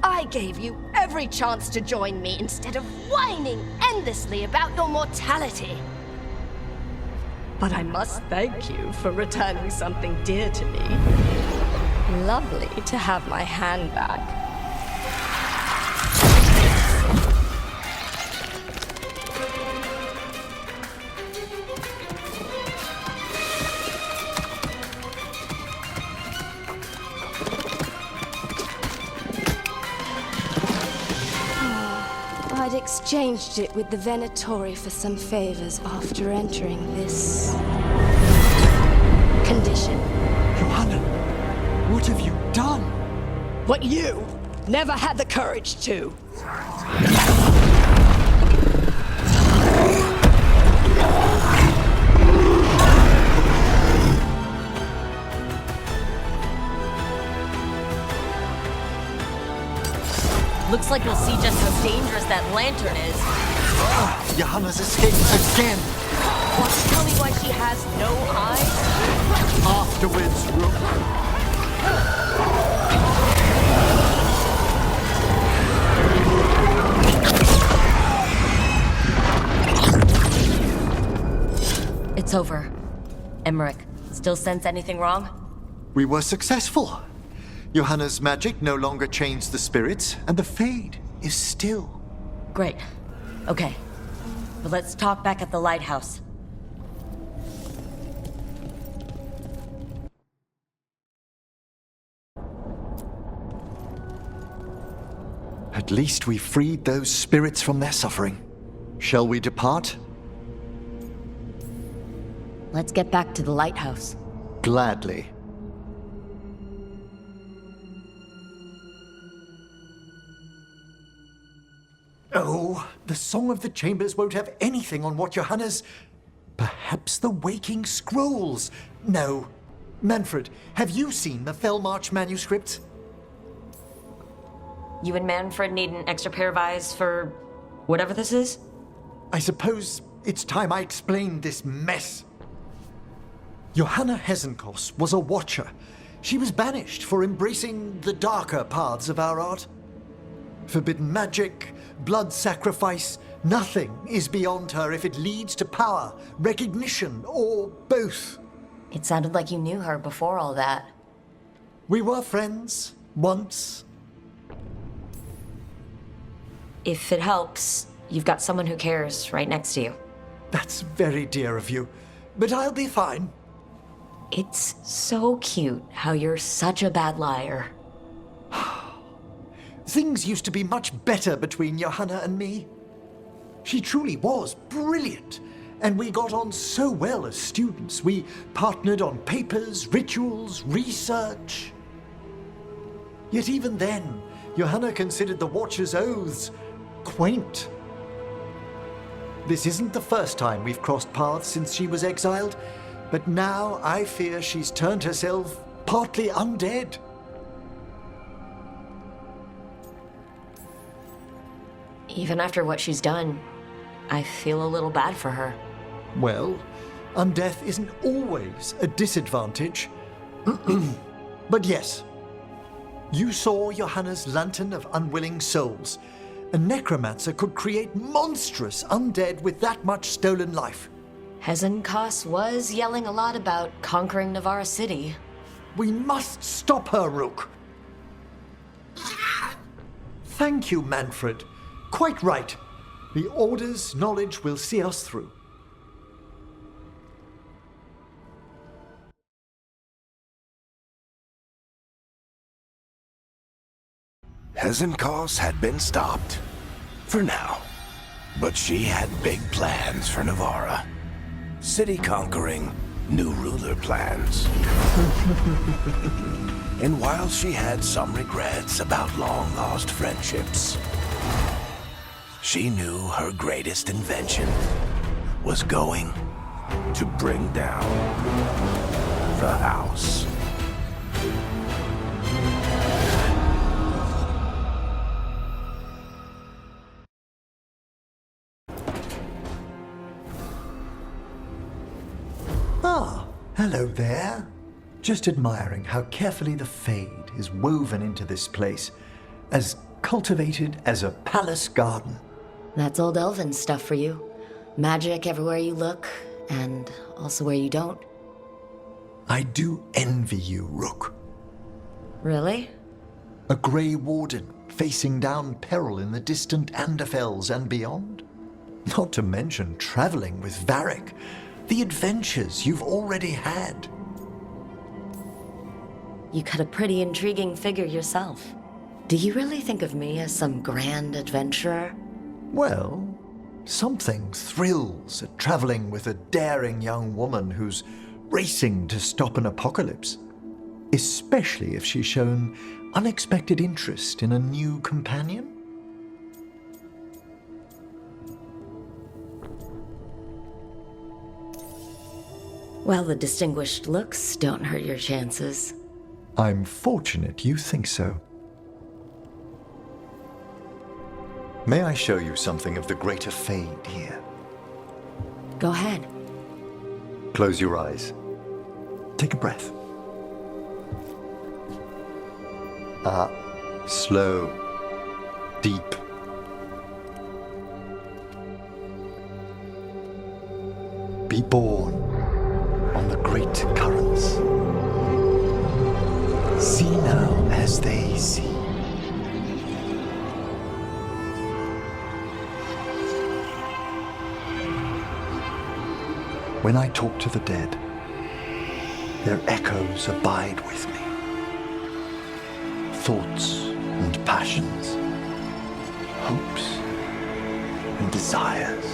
I gave you every chance to join me instead of whining endlessly about your mortality. But I must thank you for returning something dear to me. Lovely to have my hand back. I'd exchanged it with the Venatori for some favors after entering this condition. Johanna, what have you done? What you never had the courage to. Looks like we'll see just how dangerous that lantern is. Johanna's escaped again. Want to tell me why she has no eyes? Afterwards, Rook. It's over. Emmrich, still sense anything wrong? We were successful. Johanna's magic no longer chains the spirits, and the Fade is still. Great. Okay. But let's talk back at the lighthouse. At least we freed those spirits from their suffering. Shall we depart? Let's get back to the lighthouse. Gladly. Oh, the Song of the Chambers won't have anything on what Johanna's... Perhaps the Waking Scrolls? No. Manfred, have you seen the Fellmarch manuscript? You and Manfred need an extra pair of eyes for... whatever this is? I suppose it's time I explained this mess. Johanna Hezekiah was a watcher. She was banished for embracing the darker paths of our art. Forbidden magic, blood sacrifice, nothing is beyond her if it leads to power, recognition, or both. It sounded like you knew her before all that. We were friends, once. If it helps, you've got someone who cares right next to you. That's very dear of you, but I'll be fine. It's so cute how you're such a bad liar. Things used to be much better between Johanna and me. She truly was brilliant, and we got on so well as students. We partnered on papers, rituals, research. Yet even then, Johanna considered the Watcher's oaths quaint. This isn't the first time we've crossed paths since she was exiled, but now I fear she's turned herself partly undead. Even after what she's done, I feel a little bad for her. Well, undeath isn't always a disadvantage. But yes, you saw Johanna's Lantern of Unwilling Souls. A necromancer could create monstrous undead with that much stolen life. Hezenkos was yelling a lot about conquering Navarra City. We must stop her, Rook. Thank you, Manfred. Quite right. The Order's knowledge will see us through. Hezenkos had been stopped. For now. But she had big plans for Navarra. City conquering, new ruler plans. And while she had some regrets about long-lost friendships, she knew her greatest invention was going to bring down the house. Ah, hello there. Just admiring how carefully the Fade is woven into this place, as cultivated as a palace garden. That's old elven stuff for you. Magic everywhere you look, and also where you don't. I do envy you, Rook. Really? A Grey Warden facing down peril in the distant Anderfells and beyond. Not to mention traveling with Varric. The adventures you've already had. You cut a pretty intriguing figure yourself. Do you really think of me as some grand adventurer? Well, something thrills at traveling with a daring young woman who's racing to stop an apocalypse. Especially if she's shown unexpected interest in a new companion. Well, the distinguished looks don't hurt your chances. I'm fortunate you think so. May I show you something of the greater Fade here? Go ahead. Close your eyes. Take a breath. Slow, deep. Be born on the great currents. See now as they see. When I talk to the dead, their echoes abide with me. Thoughts and passions, hopes and desires.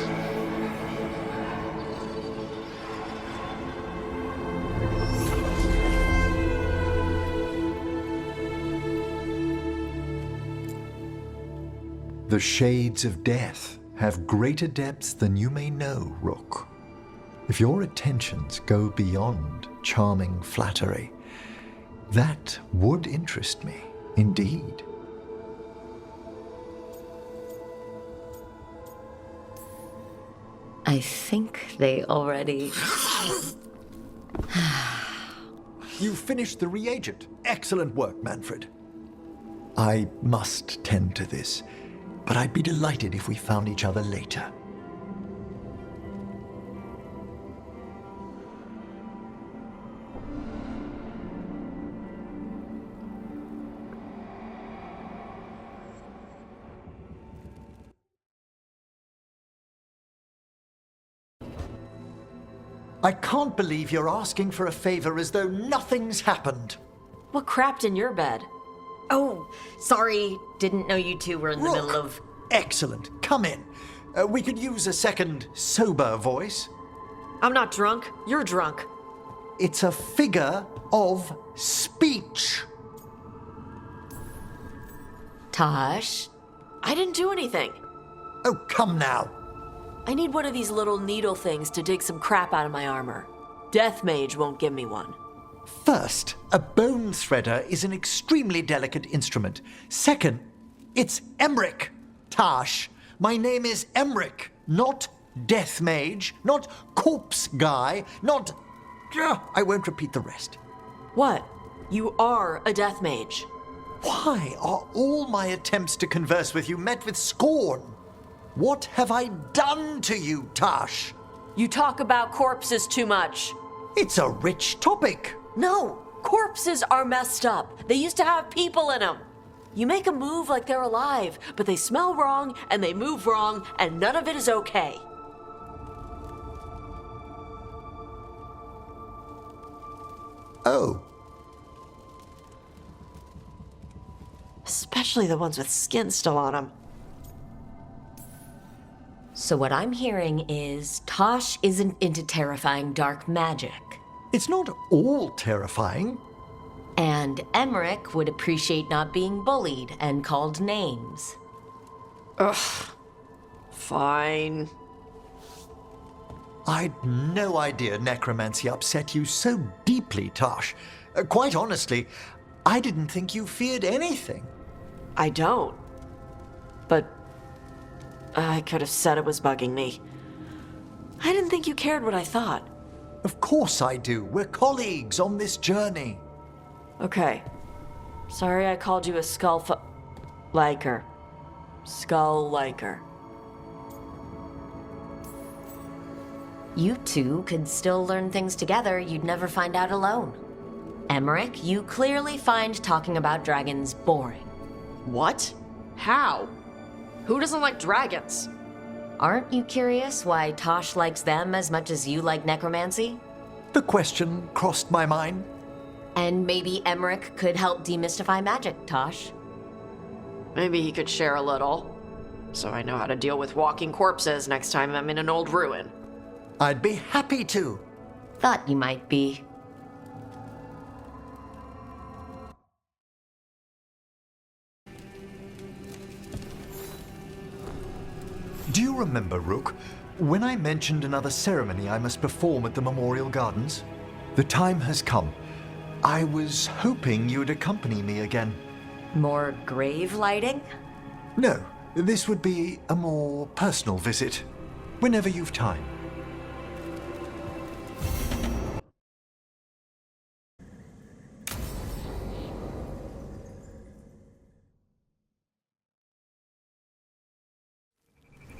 The shades of death have greater depths than you may know, Rook. If your attentions go beyond charming flattery, that would interest me, indeed. I think they already... You finished the reagent. Excellent work, Manfred. I must tend to this, but I'd be delighted if we found each other later. I can't believe you're asking for a favor as though nothing's happened. What crapped in your bed? Oh, sorry. Didn't know you two were in the middle of... Excellent. Come in. We could use a second sober voice. I'm not drunk. You're drunk. It's a figure of speech. Tosh? I didn't do anything. Oh, come now. I need one of these little needle things to dig some crap out of my armor. Death Mage won't give me one. First, a bone threader is an extremely delicate instrument. Second, it's Emmrich. Tash, my name is Emmrich, not Death Mage, not Corpse Guy, not... I won't repeat the rest. What? You are a Death Mage. Why are all my attempts to converse with you met with scorn? What have I done to you, Tash? You talk about corpses too much. It's a rich topic. No, corpses are messed up. They used to have people in them. You make a move like they're alive, but they smell wrong and they move wrong, and none of it is okay. Oh. Especially the ones with skin still on them. So what I'm hearing is Tosh isn't into terrifying dark magic. It's not all terrifying. And Emmrich would appreciate not being bullied and called names. Ugh. Fine. I'd no idea necromancy upset you so deeply, Tosh. Quite honestly, I didn't think you feared anything. I don't. But I could have said it was bugging me. I didn't think you cared what I thought. Of course I do. We're colleagues on this journey. Okay. Sorry I called you a liker. Skull liker. You two could still learn things together you'd never find out alone. Emmrich, you clearly find talking about dragons boring. What? How? Who doesn't like dragons? Aren't you curious why Tosh likes them as much as you like necromancy? The question crossed my mind. And maybe Emmrich could help demystify magic, Tosh. Maybe he could share a little, so I know how to deal with walking corpses next time I'm in an old ruin. I'd be happy to. Thought you might be. Do you remember, Rook, when I mentioned another ceremony I must perform at the Memorial Gardens? The time has come. I was hoping you'd accompany me again. More grave lighting? No, this would be a more personal visit, whenever you've time.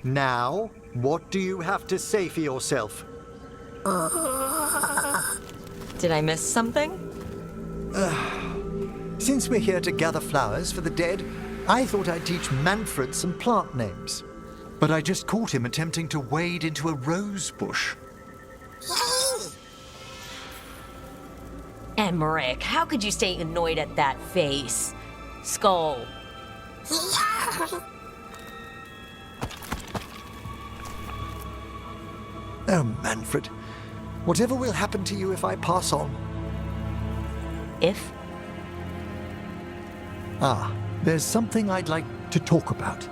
Now, what do you have to say for yourself? Did I miss something? Since we're here to gather flowers for the dead, I thought I'd teach Manfred some plant names. But I just caught him attempting to wade into a rose bush. Emmrich, how could you stay annoyed at that face? Skull. Oh, Manfred. Whatever will happen to you if I pass on? If? There's something I'd like to talk about.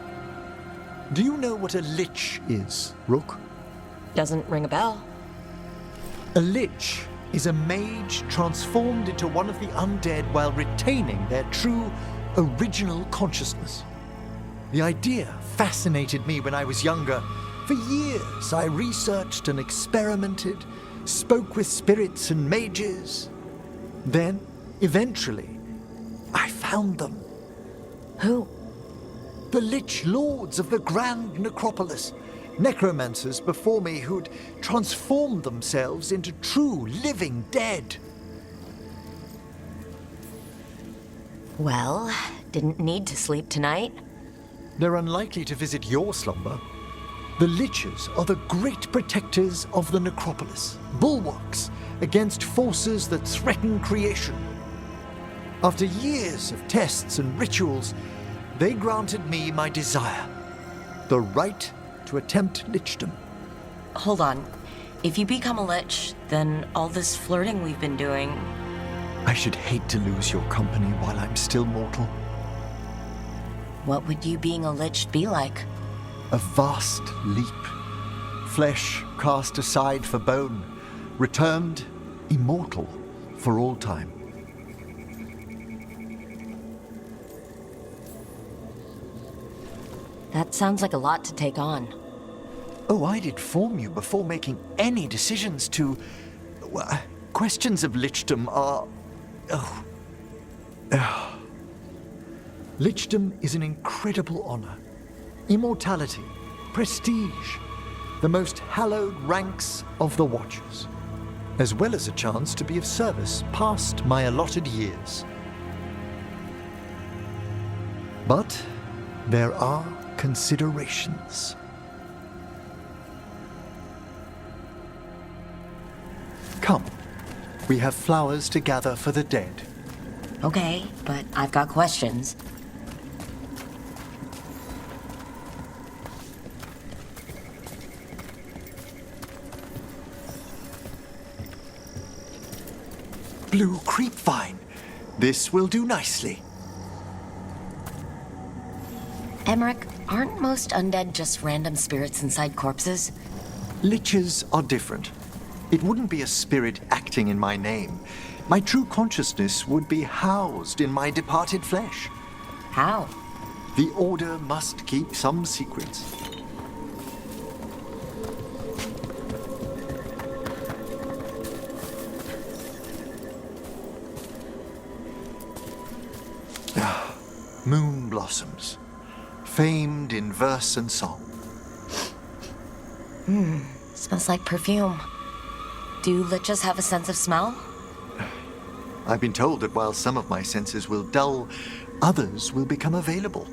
Do you know what a lich is, Rook? Doesn't ring a bell. A lich is a mage transformed into one of the undead while retaining their true, original consciousness. The idea fascinated me when I was younger. For years, I researched and experimented, spoke with spirits and mages. Then, eventually, I found them. Who? The Lich Lords of the Grand Necropolis. Necromancers before me who'd transformed themselves into true living dead. Well, didn't need to sleep tonight. They're unlikely to visit your slumber. The Liches are the great protectors of the necropolis, bulwarks against forces that threaten creation. After years of tests and rituals, they granted me my desire, the right to attempt lichdom. Hold on. If you become a lich, then all this flirting we've been doing... I should hate to lose your company while I'm still mortal. What would you being a lich be like? A vast leap. Flesh cast aside for bone, returned immortal for all time. That sounds like a lot to take on. Oh, I'd inform you before making any decisions to... Well, questions of lichdom are... Lichdom is an incredible honor. Immortality, prestige, the most hallowed ranks of the Watchers, as well as a chance to be of service past my allotted years. But there are considerations. Come, we have flowers to gather for the dead. Okay, but I've got questions. Blue creepvine. This will do nicely. Emmrich, aren't most undead just random spirits inside corpses? Liches are different. It wouldn't be a spirit acting in my name. My true consciousness would be housed in my departed flesh. How? The Order must keep some secrets. Moon blossoms, famed in verse and song. Smells like perfume. Do liches have a sense of smell? I've been told that while some of my senses will dull, others will become available.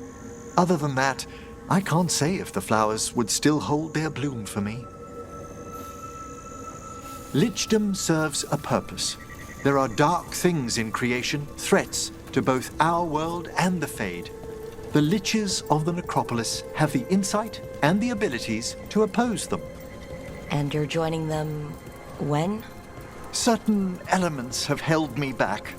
Other than that, I can't say if the flowers would still hold their bloom for me. Lichdom serves a purpose. There are dark things in creation, threats to both our world and the Fade. The liches of the necropolis have the insight and the abilities to oppose them. And you're joining them when? Certain elements have held me back.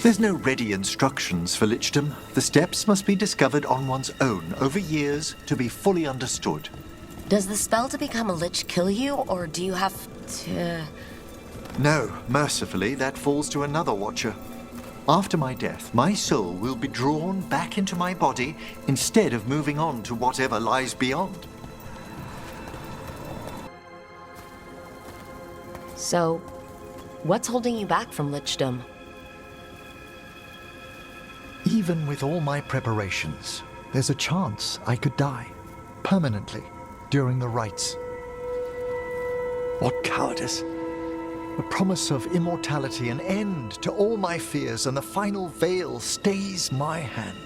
There's no ready instructions for lichdom. The steps must be discovered on one's own over years to be fully understood. Does the spell to become a lich kill you, or do you have to... No, mercifully, that falls to another Watcher. After my death, my soul will be drawn back into my body instead of moving on to whatever lies beyond. So, what's holding you back from lichdom? Even with all my preparations, there's a chance I could die, permanently, during the rites. What cowardice! The promise of immortality, an end to all my fears, and the final veil stays my hand.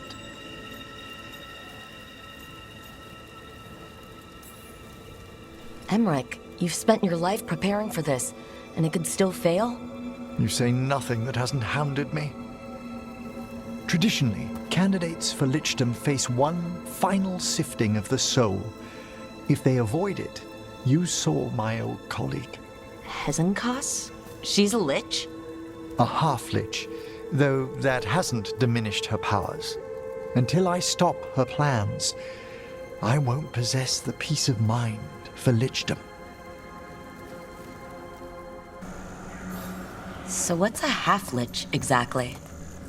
Emmrich, you've spent your life preparing for this, and it could still fail? You say nothing that hasn't hounded me. Traditionally, candidates for lichdom face one final sifting of the soul. If they avoid it, you saw my old colleague. Hezenkas? She's a lich? A half-lich, though that hasn't diminished her powers. Until I stop her plans, I won't possess the peace of mind for lichdom. So what's a half-lich exactly?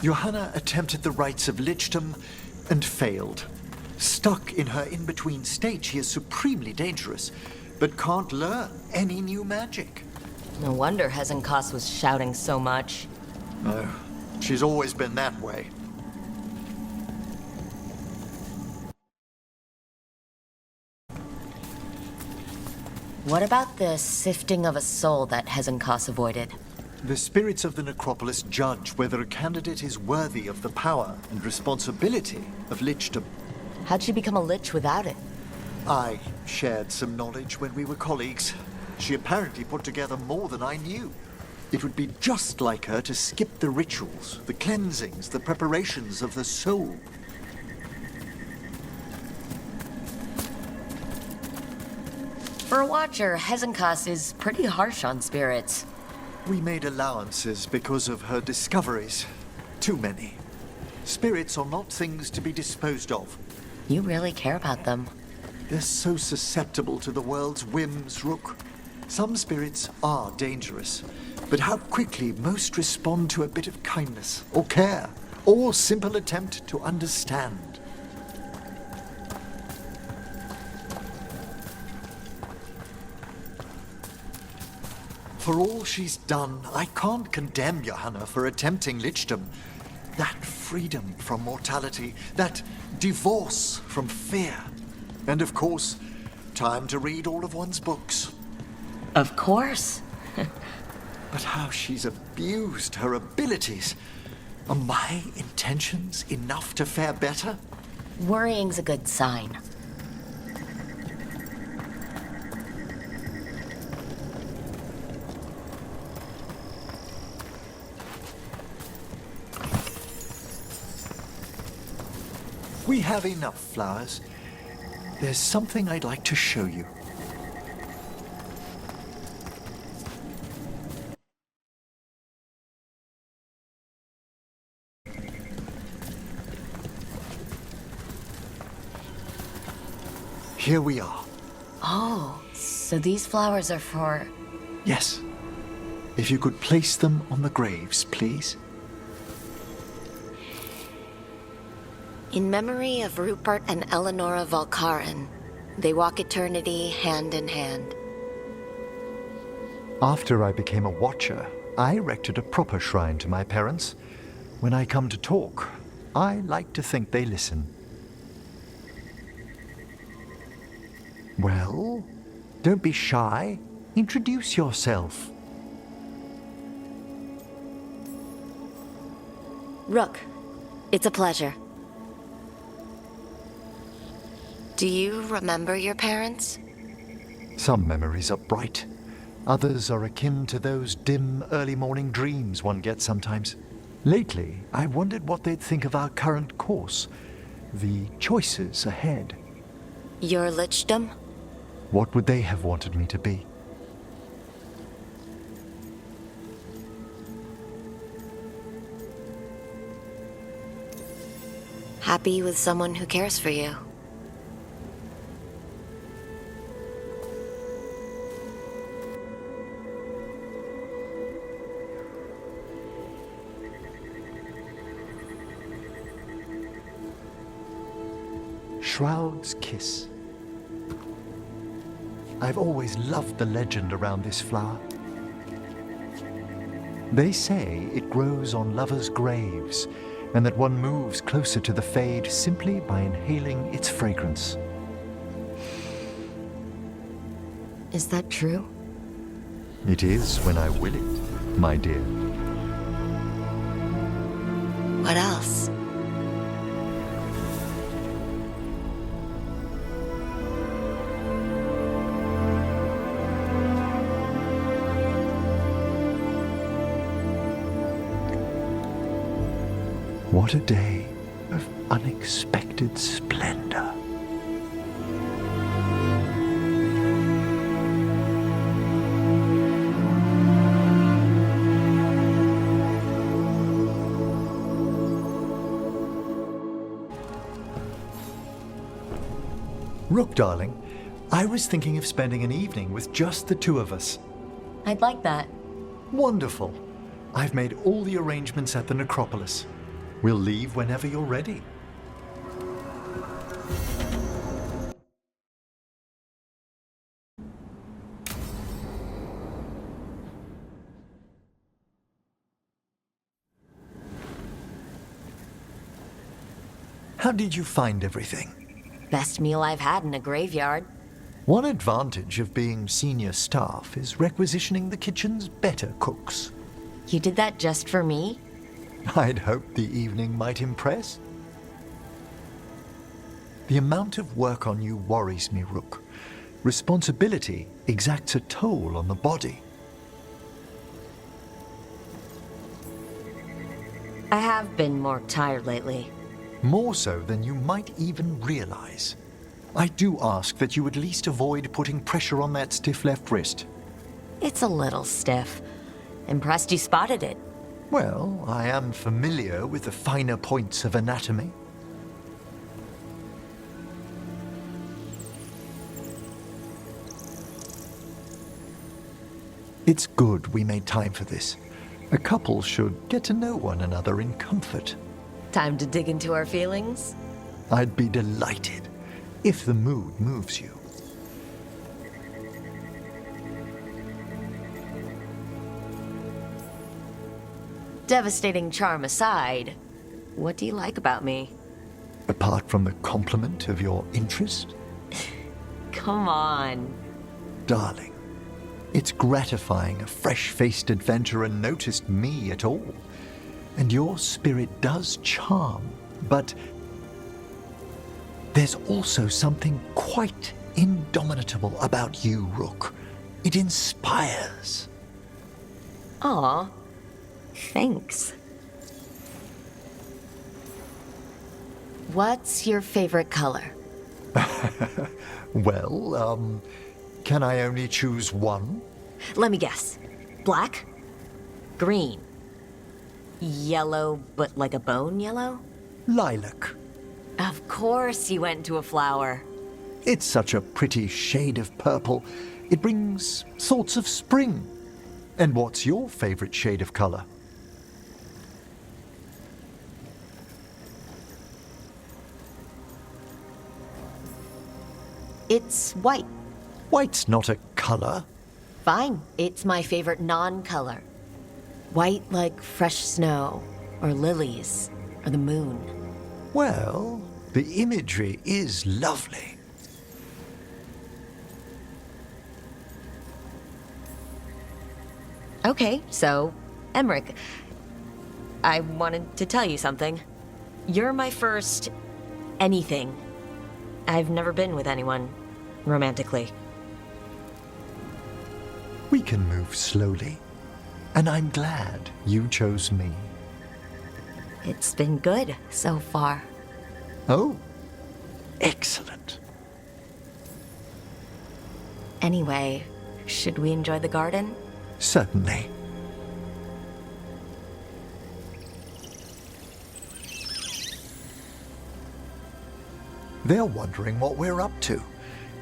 Johanna attempted the rites of lichdom and failed. Stuck in her in-between state, she is supremely dangerous, but can't learn any new magic. No wonder Hezenkas was shouting so much. No, she's always been that way. What about the sifting of a soul that Hezenkas avoided? The spirits of the necropolis judge whether a candidate is worthy of the power and responsibility of lichdom. How'd she become a lich without it? I shared some knowledge when we were colleagues. She apparently put together more than I knew. It would be just like her to skip the rituals, the cleansings, the preparations of the soul. For a Watcher, Hezenkas is pretty harsh on spirits. We made allowances because of her discoveries. Too many. Spirits are not things to be disposed of. You really care about them. They're so susceptible to the world's whims, Rook. Some spirits are dangerous, but how quickly most respond to a bit of kindness, or care, or simple attempt to understand. For all she's done, I can't condemn Johanna for attempting lichdom. That freedom from mortality, that divorce from fear. And of course, time to read all of one's books. Of course. But how she's abused her abilities. Are my intentions enough to fare better? Worrying's a good sign. We have enough flowers. There's something I'd like to show you. Here we are. Oh, so these flowers are for... Yes. If you could place them on the graves, please. In memory of Rupert and Eleonora Valkarin, they walk eternity hand in hand. After I became a Watcher, I erected a proper shrine to my parents. When I come to talk, I like to think they listen. Well, don't be shy. Introduce yourself. Rook, it's a pleasure. Do you remember your parents? Some memories are bright. Others are akin to those dim, early morning dreams one gets sometimes. Lately, I wondered what they'd think of our current course, the choices ahead. Your lichdom? What would they have wanted me to be? Happy with someone who cares for you. Shroud's Kiss. I've always loved the legend around this flower. They say it grows on lovers' graves, and that one moves closer to the fade simply by inhaling its fragrance. Is that true? It is when I will it, my dear. What else? What a day of unexpected splendor. Rook, darling, I was thinking of spending an evening with just the two of us. I'd like that. Wonderful. I've made all the arrangements at the necropolis. We'll leave whenever you're ready. How did you find everything? Best meal I've had in a graveyard. One advantage of being senior staff is requisitioning the kitchen's better cooks. You did that just for me? I'd hoped the evening might impress. The amount of work on you worries me, Rook. Responsibility exacts a toll on the body. I have been more tired lately. More so than you might even realize. I do ask that you at least avoid putting pressure on that stiff left wrist. It's a little stiff. Impressed you spotted it. Well, I am familiar with the finer points of anatomy. It's good we made time for this. A couple should get to know one another in comfort. Time to dig into our feelings? I'd be delighted if the mood moves you. Devastating charm aside, what do you like about me? Apart from the compliment of your interest? Come on. Darling, it's gratifying a fresh-faced adventurer noticed me at all. And your spirit does charm, but there's also something quite indomitable about you, Rook. It inspires. Aw, thanks. What's your favorite color? Well, can I only choose one? Let me guess. Black? Green? Yellow, but like a bone yellow? Lilac. Of course you went to a flower. It's such a pretty shade of purple. It brings thoughts of spring. And what's your favorite shade of color? It's white. White's not a color. Fine, it's my favorite non-color. White like fresh snow, or lilies, or the moon. Well, the imagery is lovely. Okay, so, Emmrich, I wanted to tell you something. You're my first anything. I've never been with anyone romantically. We can move slowly, and I'm glad you chose me. It's been good so far. Oh, excellent. Anyway, should we enjoy the garden? Certainly. They're wondering what we're up to.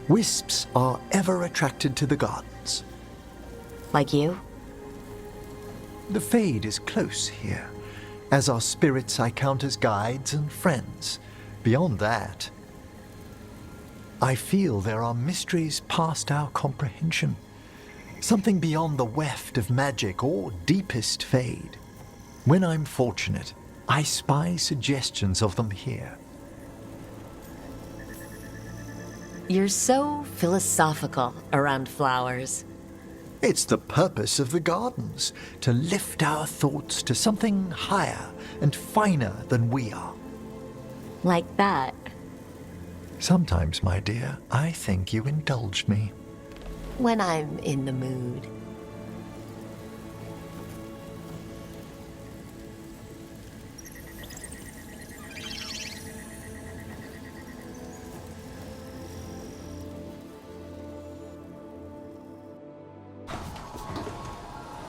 Wisps are ever attracted to the gardens. Like you? The Fade is close here. As our spirits I count as guides and friends. Beyond that, I feel there are mysteries past our comprehension. Something beyond the weft of magic or deepest Fade. When I'm fortunate, I spy suggestions of them here. You're so philosophical around flowers. It's the purpose of the gardens, to lift our thoughts to something higher and finer than we are. Like that. Sometimes, my dear, I think you indulge me. When I'm in the mood.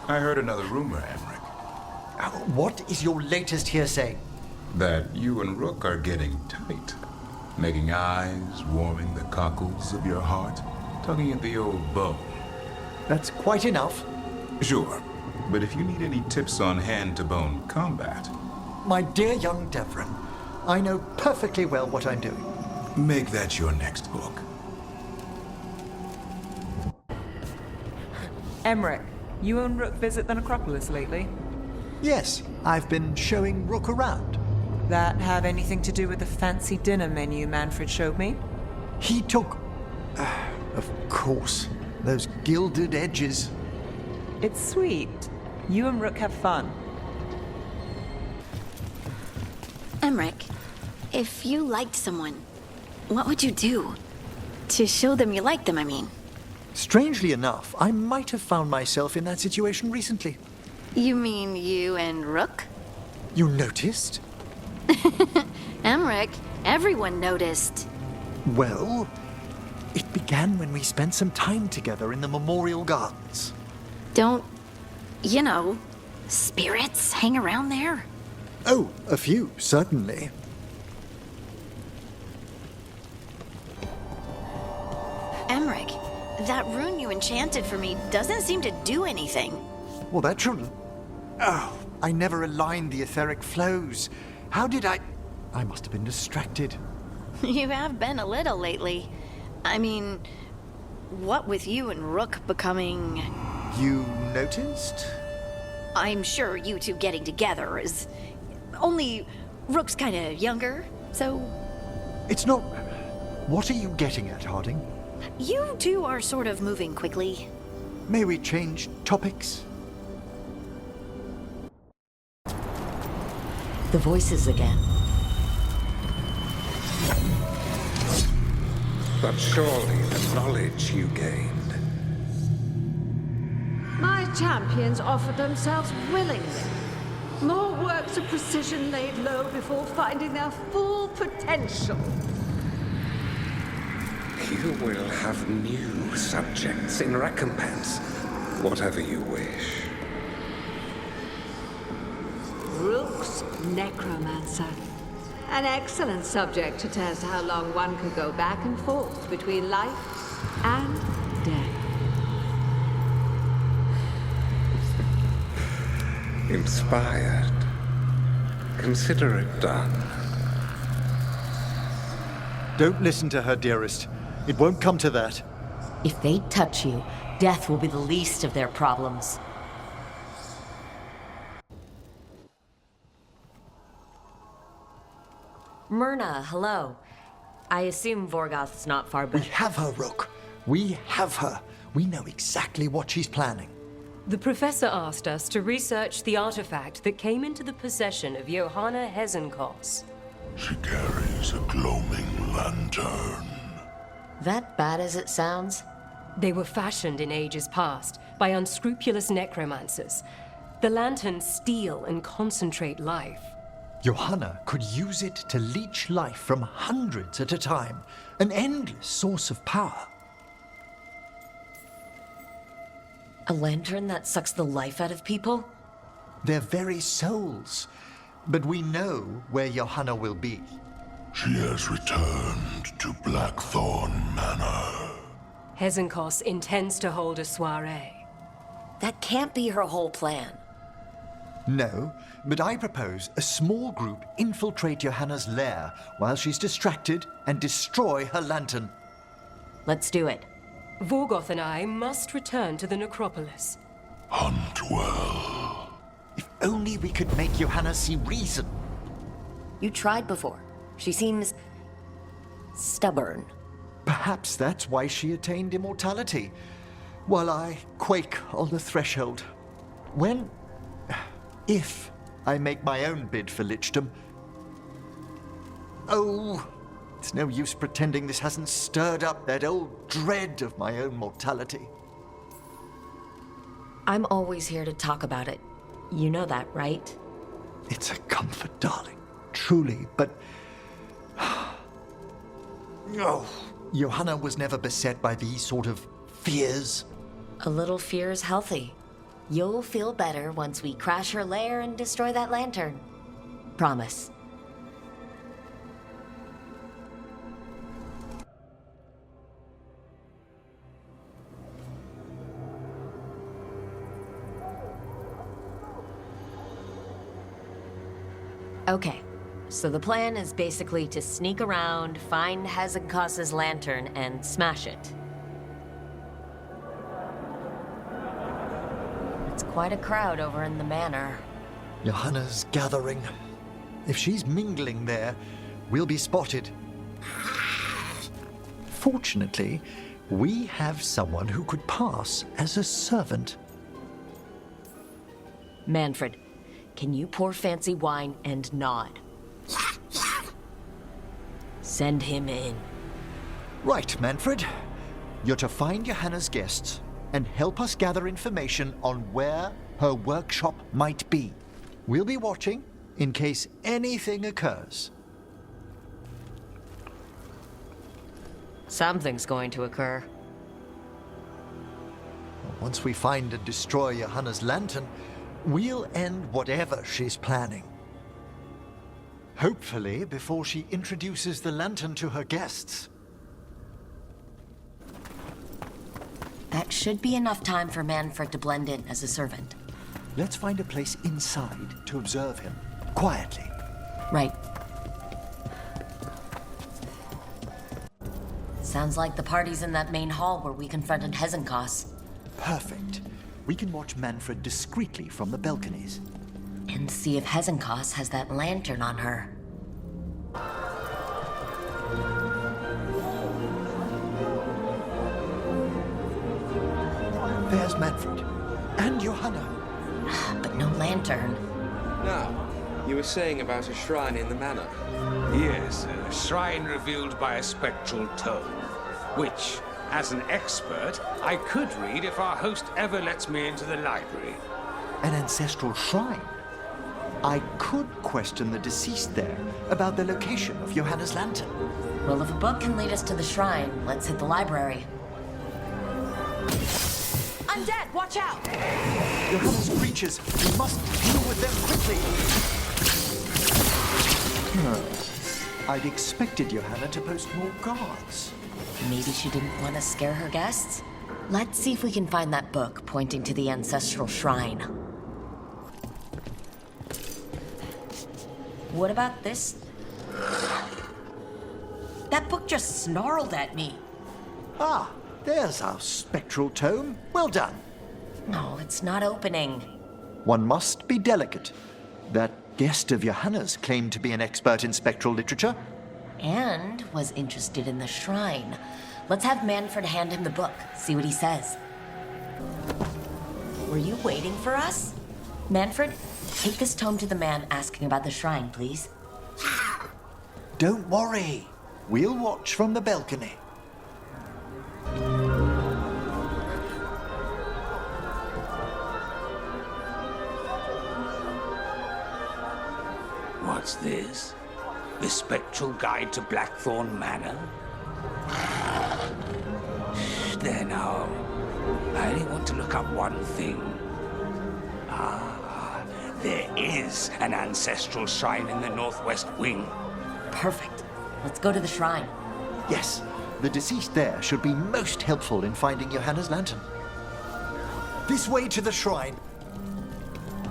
I heard another rumor, Emmrich. What is your latest hearsay? That you and Rook are getting tight. Making eyes, warming the cockles of your heart, tugging at the old bow. That's quite enough. Sure, but if you need any tips on hand-to-bone combat... My dear young Devron, I know perfectly well what I'm doing. Make that your next book. Emmrich, you and Rook visit the necropolis lately? Yes, I've been showing Rook around. That have anything to do with the fancy dinner menu Manfred showed me? He took... of course, those gilded edges. It's sweet. You and Rook have fun. Emmrich, if you liked someone, what would you do? To show them you like them, I mean. Strangely enough, I might have found myself in that situation recently. You mean you and Rook? You noticed? Emmrich, everyone noticed. Well, it began when we spent some time together in the Memorial Gardens. Don't, spirits hang around there? Oh, a few, certainly. Emmrich, that rune you enchanted for me doesn't seem to do anything. Well, that shouldn't. Oh, I never aligned the etheric flows. How did I must have been distracted. You have been a little lately. I mean, what with you and Rook becoming... You noticed? I'm sure you two getting together is... Only Rook's kinda younger, so... It's not... What are you getting at, Harding? You two are sort of moving quickly. May we change topics? The voices again. But surely the knowledge you gained. My champions offered themselves willingly. More works of precision laid low before finding their full potential. You will have new subjects in recompense, whatever you wish. Rook's necromancer. An excellent subject to test how long one could go back and forth between life and death. Inspired. Consider it done. Don't listen to her, dearest. It won't come to that. If they touch you, death will be the least of their problems. Myrna, hello. I assume Vorgoth's not far back. We have her, Rook. We have her. We know exactly what she's planning. The professor asked us to research the artifact that came into the possession of Johanna Hezenkos. She carries a gloaming lantern. That bad as it sounds? They were fashioned in ages past by unscrupulous necromancers. The lanterns steal and concentrate life. Johanna could use it to leech life from hundreds at a time. An endless source of power. A lantern that sucks the life out of people? Their very souls. But we know where Johanna will be. She has returned to Blackthorn Manor. Hezenkos intends to hold a soiree. That can't be her whole plan. No, but I propose a small group infiltrate Johanna's lair while she's distracted and destroy her lantern. Let's do it. Vorgoth and I must return to the necropolis. Hunt well. If only we could make Johanna see reason. You tried before. She seems... stubborn. Perhaps that's why she attained immortality, while I quake on the threshold. If I make my own bid for lichdom... Oh, it's no use pretending this hasn't stirred up that old dread of my own mortality. I'm always here to talk about it. You know that, right? It's a comfort, darling. Truly, but... Oh, Johanna was never beset by these sort of fears. A little fear is healthy. You'll feel better once we crash her lair and destroy that lantern. Promise. Okay, so the plan is basically to sneak around, find Hezenkos' lantern, and smash it. It's quite a crowd over in the manor. Johanna's gathering. If she's mingling there, we'll be spotted. Fortunately, we have someone who could pass as a servant. Manfred, can you pour fancy wine and nod? Send him in. Right, Manfred. You're to find Johanna's guests and help us gather information on where her workshop might be. We'll be watching in case anything occurs. Something's going to occur. Once we find and destroy Johanna's lantern, we'll end whatever she's planning. Hopefully before she introduces the lantern to her guests. That should be enough time for Manfred to blend in as a servant. Let's find a place inside to observe him, quietly. Right. Sounds like the party's in that main hall where we confronted Hezenkos. Perfect. We can watch Manfred discreetly from the balconies. And see if Hezenkos has that lantern on her. There's Manfred. And Johanna. But no lantern. Now, you were saying about a shrine in the manor. Yes, a shrine revealed by a spectral tome, which, as an expert, I could read if our host ever lets me into the library. An ancestral shrine? I could question the deceased there about the location of Johanna's lantern. Well, if a book can lead us to the shrine, let's hit the library. Undead, watch out! Johanna's creatures, we must deal with them quickly. I'd expected Johanna to post more guards. Maybe she didn't want to scare her guests? Let's see if we can find that book pointing to the ancestral shrine. What about this? That book just snarled at me. Ah, there's our spectral tome. Well done. No, it's not opening. One must be delicate. That guest of Johanna's claimed to be an expert in spectral literature. And was interested in the shrine. Let's have Manfred hand him the book, see what he says. Were you waiting for us? Manfred, take this tome to the man asking about the shrine, please. Don't worry. We'll watch from the balcony. What's this? The Spectral Guide to Blackthorn Manor? Shh, there now. I only want to look up one thing. Ah, there is an ancestral shrine in the northwest wing. Perfect. Let's go to the shrine. Yes, the deceased there should be most helpful in finding Johanna's lantern. This way to the shrine.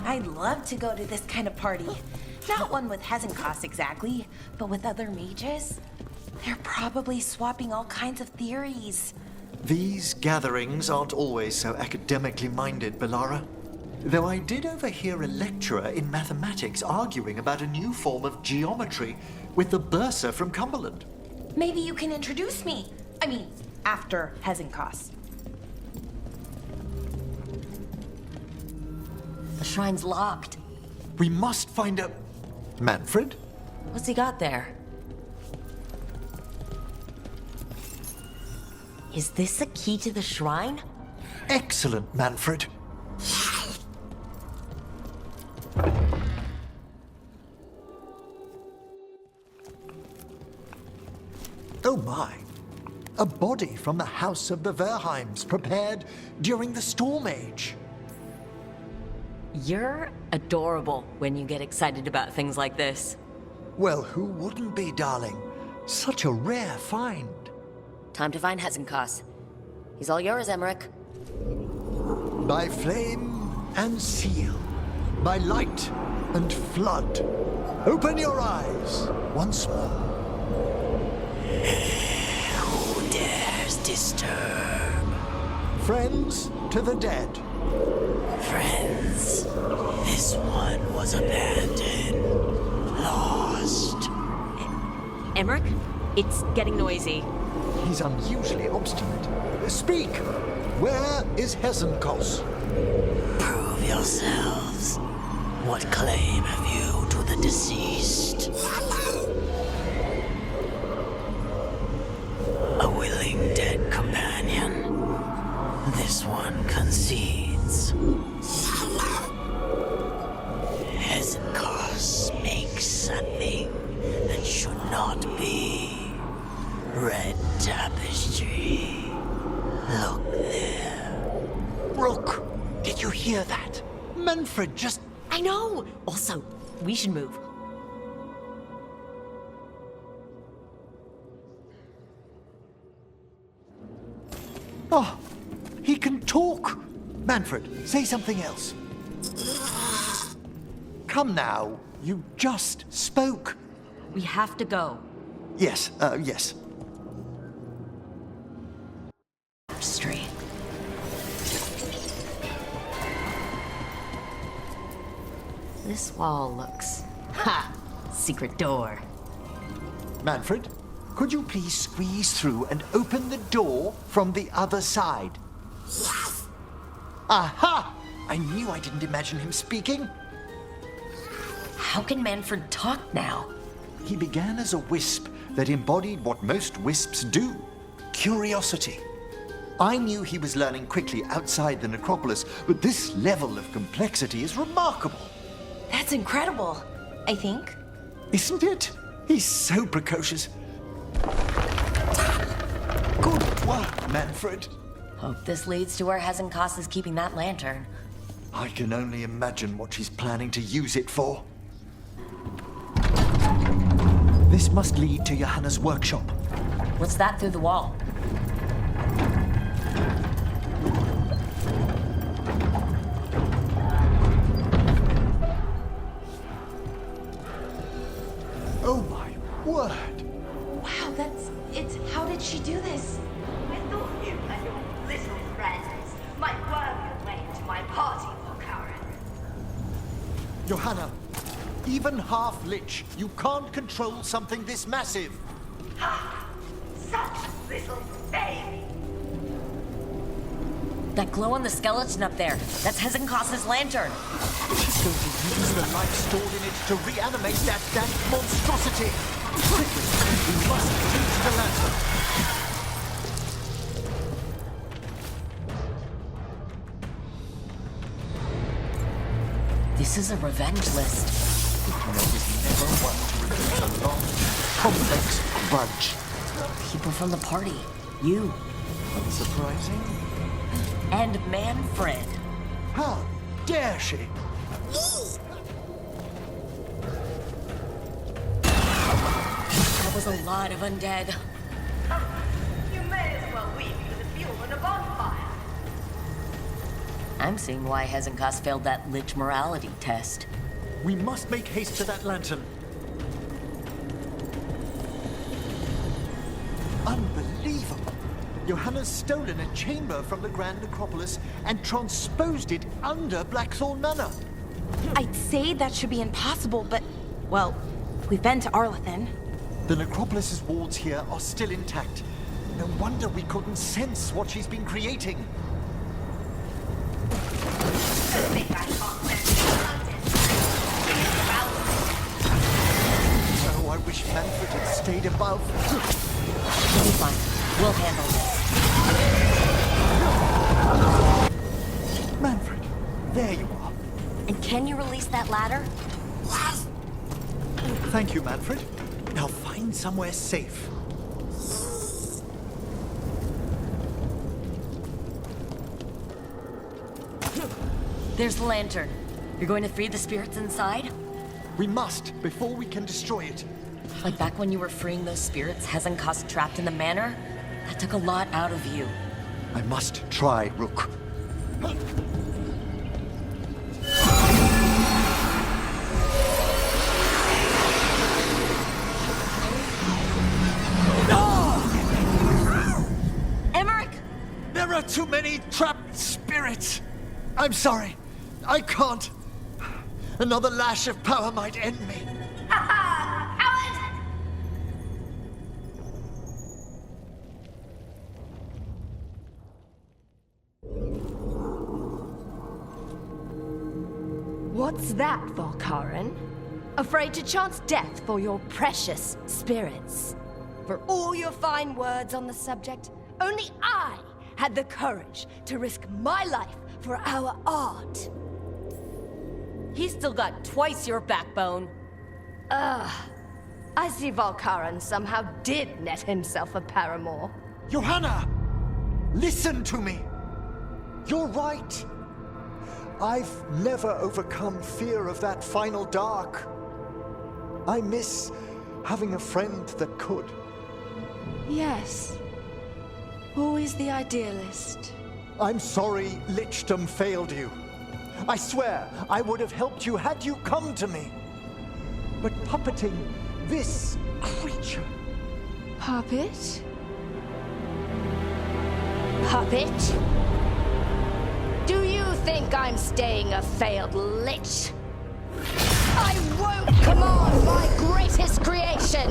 I'd love to go to this kind of party. Not one with Hezenkos exactly, but with other mages. They're probably swapping all kinds of theories. These gatherings aren't always so academically minded, Bellara. Though I did overhear a lecturer in mathematics arguing about a new form of geometry with the bursar from Cumberland. Maybe you can introduce me. I mean, after Hezenkos. The shrine's locked. We must find a... Manfred? What's he got there? Is this a key to the shrine? Excellent, Manfred. Oh my. A body from the house of the Verheims prepared during the Storm Age. You're adorable when you get excited about things like this. Well, who wouldn't be, darling? Such a rare find. Time to find Hezenkos. He's all yours, Emmrich. By flame and seal, by light and flood, open your eyes once more. Who dares disturb? Friends to the dead. Friends, this one was abandoned, lost. Emmrich, it's getting noisy. He's unusually obstinate. Speak! Where is Hesenkos? Prove yourselves. What claim have you to the deceased? A willing dead companion. This one concedes. Hesenkos makes something that should not be. Red tapestry. Look there. Rook, did you hear that? Manfred just... I know! Also, we should move. Oh, he can talk. Manfred, say something else. Come now, you just spoke. We have to go. Yes, yes. Street. This wall looks... Ha! Secret door. Manfred, could you please squeeze through and open the door from the other side? Yes! Aha! I knew I didn't imagine him speaking. How can Manfred talk now? He began as a wisp that embodied what most wisps do. Curiosity. I knew he was learning quickly outside the necropolis, but this level of complexity is remarkable. That's incredible, I think. Isn't it? He's so precocious. Good work, Manfred. Hope this leads to where Hesenkos is keeping that lantern. I can only imagine what she's planning to use it for. This must lead to Johanna's workshop. What's that through the wall? Oh my word! Wow, it's... How did she do this? I thought you and your little friends might worm your way into my party, Volkaren. Johanna, even half lich, you can't control something this massive. Ha! Such little baby! That glow on the skeleton up there. That's Hesenkos' lantern. She's going to use the life stored in it to reanimate that dank monstrosity. Quickly, we must reach the lantern. This is a revenge list. Ignorant is never one to reduce a long, complex grudge. People from the party. You. Unsurprising. And Manfred. How dare she? That was a lot of undead. You may as well weep for the fuel in a bonfire. I'm seeing why Hesenkos failed that lich morality test. We must make haste to that lantern. Unbelievable. Johanna's stolen a chamber from the Grand Necropolis and transposed it under Blackthorn Manor. I'd say that should be impossible, but... Well, we've been to Arlethan. The Necropolis's wards here are still intact. No wonder we couldn't sense what she's been creating. Oh, I wish Manfred had stayed above. It'll be fine. We'll handle this. Manfred, there you are. And can you release that ladder? Thank you, Manfred. Now find somewhere safe. There's the lantern. You're going to free the spirits inside? We must, before we can destroy it. Like back when you were freeing those spirits Hesenkos trapped in the manor? That took a lot out of you. I must try, Rook. Emmrich! There are too many trapped spirits. I'm sorry. I can't. Another lash of power might end me. What's that, Volkaren? Afraid to chance death for your precious spirits? For all your fine words on the subject, only I had the courage to risk my life for our art. He's still got twice your backbone. I see Volkaren somehow did net himself a paramour. Johanna! Listen to me! You're right! I've never overcome fear of that final dark. I miss having a friend that could. Yes. Always the idealist. I'm sorry lichdom failed you. I swear I would have helped you had you come to me. But puppeting this creature... Puppet? Puppet? Do you think I'm staying a failed lich? I won't command my greatest creation!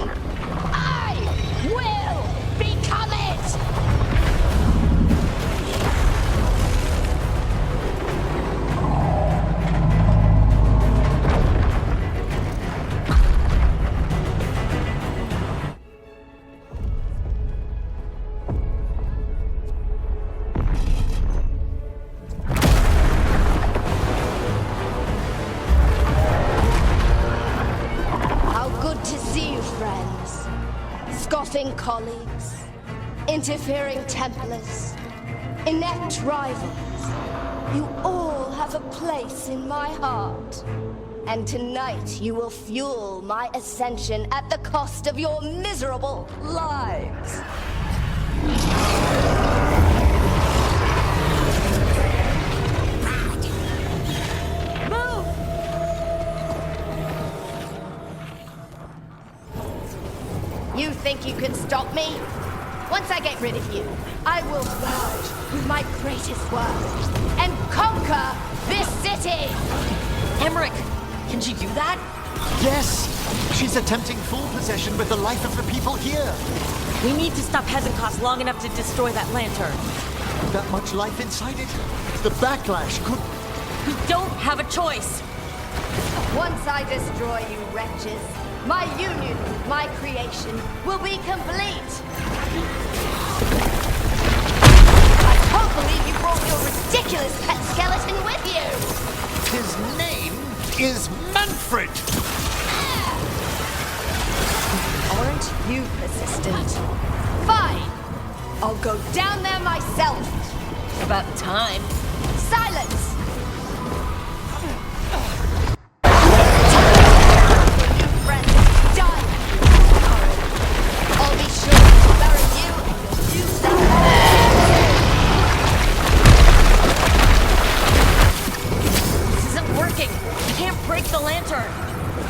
I will become it! Colleagues, interfering Templars, inept rivals, you all have a place in my heart. And tonight you will fuel my ascension at the cost of your miserable lives. You think you can stop me? Once I get rid of you, I will merge with my greatest work and conquer this city! Emmrich, can she do that? Yes! She's attempting full possession with the life of the people here. We need to stop Hezenkos long enough to destroy that lantern. That much life inside it? The backlash could... We don't have a choice! Once I destroy you wretches, my union with my creation will be complete! I can't believe you brought your ridiculous pet skeleton with you! His name is Manfred! Aren't you persistent? Fine! I'll go down there myself! About time. Silence!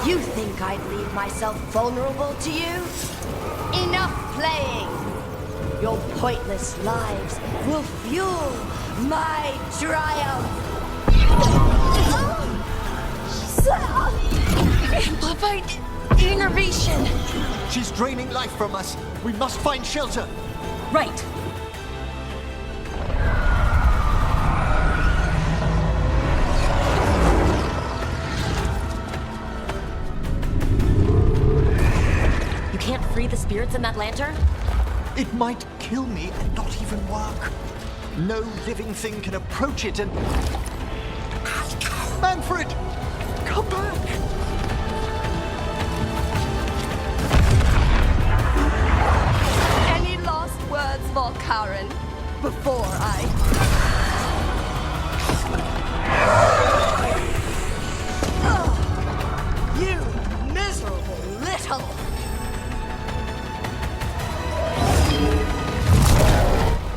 You think I'd leave myself vulnerable to you? Enough playing! Your pointless lives will fuel my triumph! Amplified innervation! She's draining life from us. We must find shelter. Right. Can't free the spirits in that lantern? It might kill me and not even work. No living thing can approach it and... Manfred! Come back! Any last words, Volkaren, before I... You miserable little...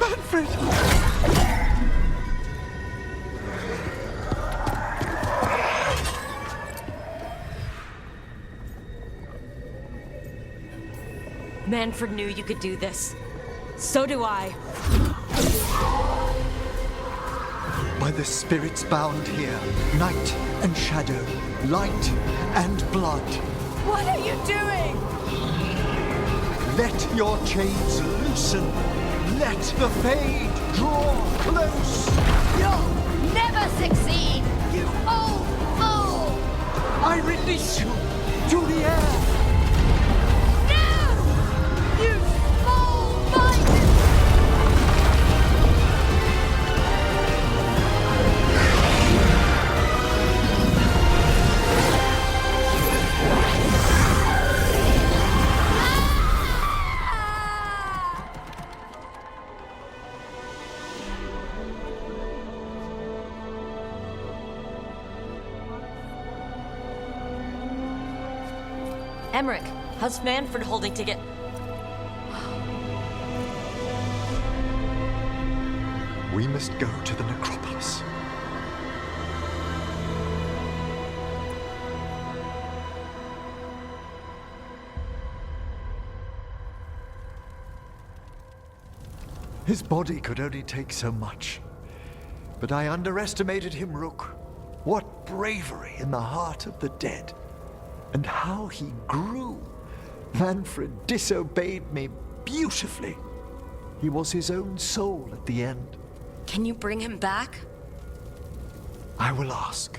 Manfred! Manfred knew you could do this. So do I. By the spirits bound here, night and shadow, light and blood. What are you doing? Let your chains loosen. Let the fade draw close. You'll never succeed, you old fool! Unleash you to the air! You small-minded! Emmrich, how's Manfred holding to get... We must go to the necropolis. His body could only take so much. But I underestimated him, Rook. What bravery in the heart of the dead. And how he grew. Manfred disobeyed me beautifully. He was his own soul at the end. Can you bring him back? I will ask.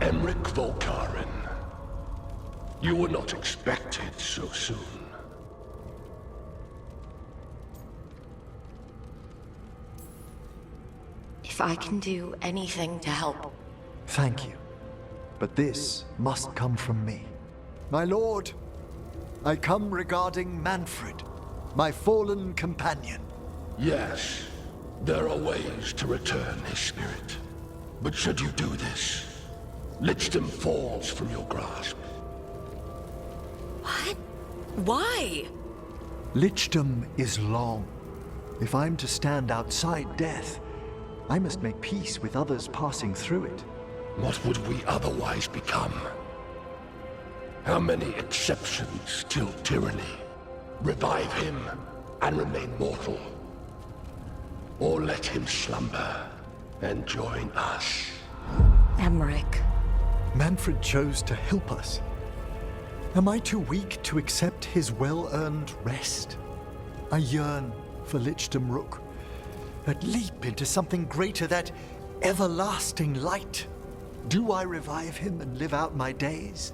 Emmrich Volkaren. You were not expected so soon. If I can do anything to help. Thank you. But this must come from me. My lord, I come regarding Manfred, my fallen companion. Yes, there are ways to return his spirit. But should you do this, Lichdom falls from your grasp. What? Why? Lichdom is long. If I'm to stand outside death, I must make peace with others passing through it. What would we otherwise become? How many exceptions till tyranny? Revive him and remain mortal. Or let him slumber and join us. Emmrich. Manfred chose to help us. Am I too weak to accept his well-earned rest? I yearn for Lichdom Rook. That leap into something greater, that everlasting light. Do I revive him and live out my days?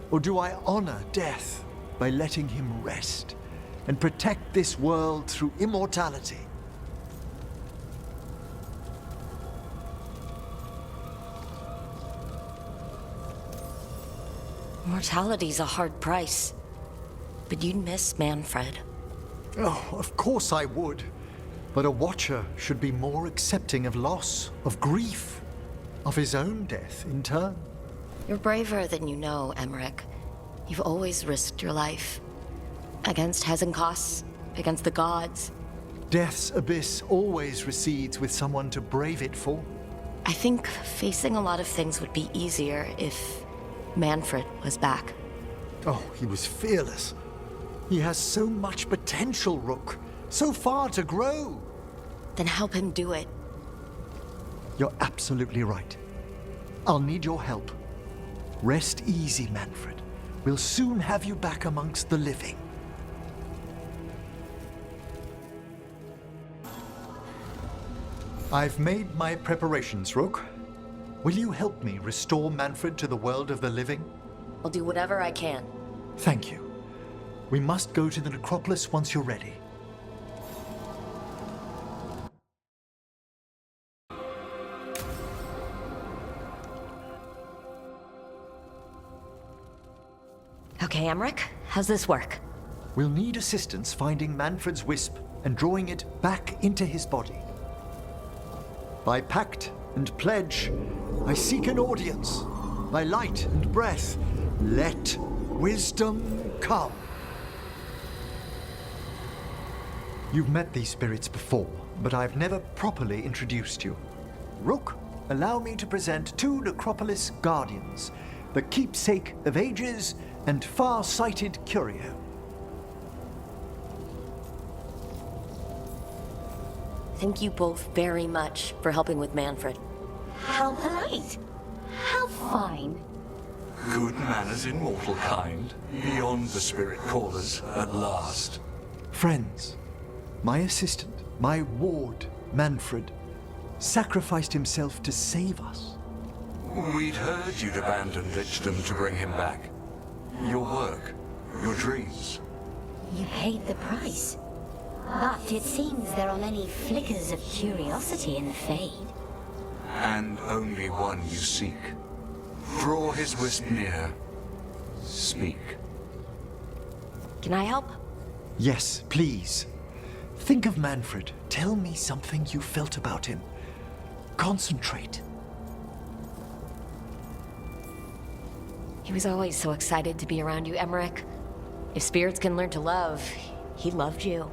Or do I honor death by letting him rest and protect this world through immortality? Mortality's a hard price. But you'd miss Manfred. Oh, of course I would. But a Watcher should be more accepting of loss, of grief, of his own death in turn. You're braver than you know, Emmrich. You've always risked your life. Against Hezenkos, against the gods. Death's abyss always recedes with someone to brave it for. I think facing a lot of things would be easier if Manfred was back. Oh, he was fearless. He has so much potential, Rook. So far to grow. Then help him do it. You're absolutely right. I'll need your help. Rest easy, Manfred. We'll soon have you back amongst the living. I've made my preparations, Rook. Will you help me restore Manfred to the world of the living? I'll do whatever I can. Thank you. We must go to the necropolis once you're ready. Okay, Emmrich, how's this work? We'll need assistance finding Manfred's wisp and drawing it back into his body. By pact and pledge, I seek an audience. By light and breath, let wisdom come. You've met these spirits before, but I've never properly introduced you. Rook, allow me to present two Necropolis Guardians, the keepsake of ages and far-sighted curio. Thank you both very much for helping with Manfred. How polite. How fine. Good manners in mortal kind, beyond the spirit callers at last. friends, my assistant, my ward, Manfred, sacrificed himself to save us. We'd heard you'd abandoned Lichdom to bring him back. Your work, your dreams. You paid the price. But it seems there are many flickers of curiosity in the Fade. And only one you seek. Draw his wisp near. Speak. Can I help? Yes, please. Think of Manfred. Tell me something you felt about him. Concentrate. He was always so excited to be around you, Emmrich. If spirits can learn to love, he loved you.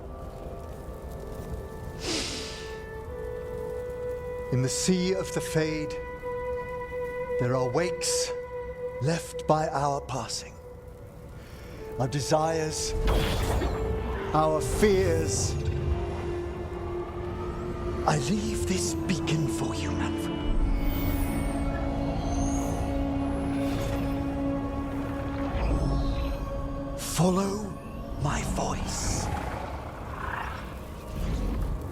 In the sea of the Fade, there are wakes left by our passing. Our desires, our fears. I leave this beacon for you, Manfred. Follow my voice.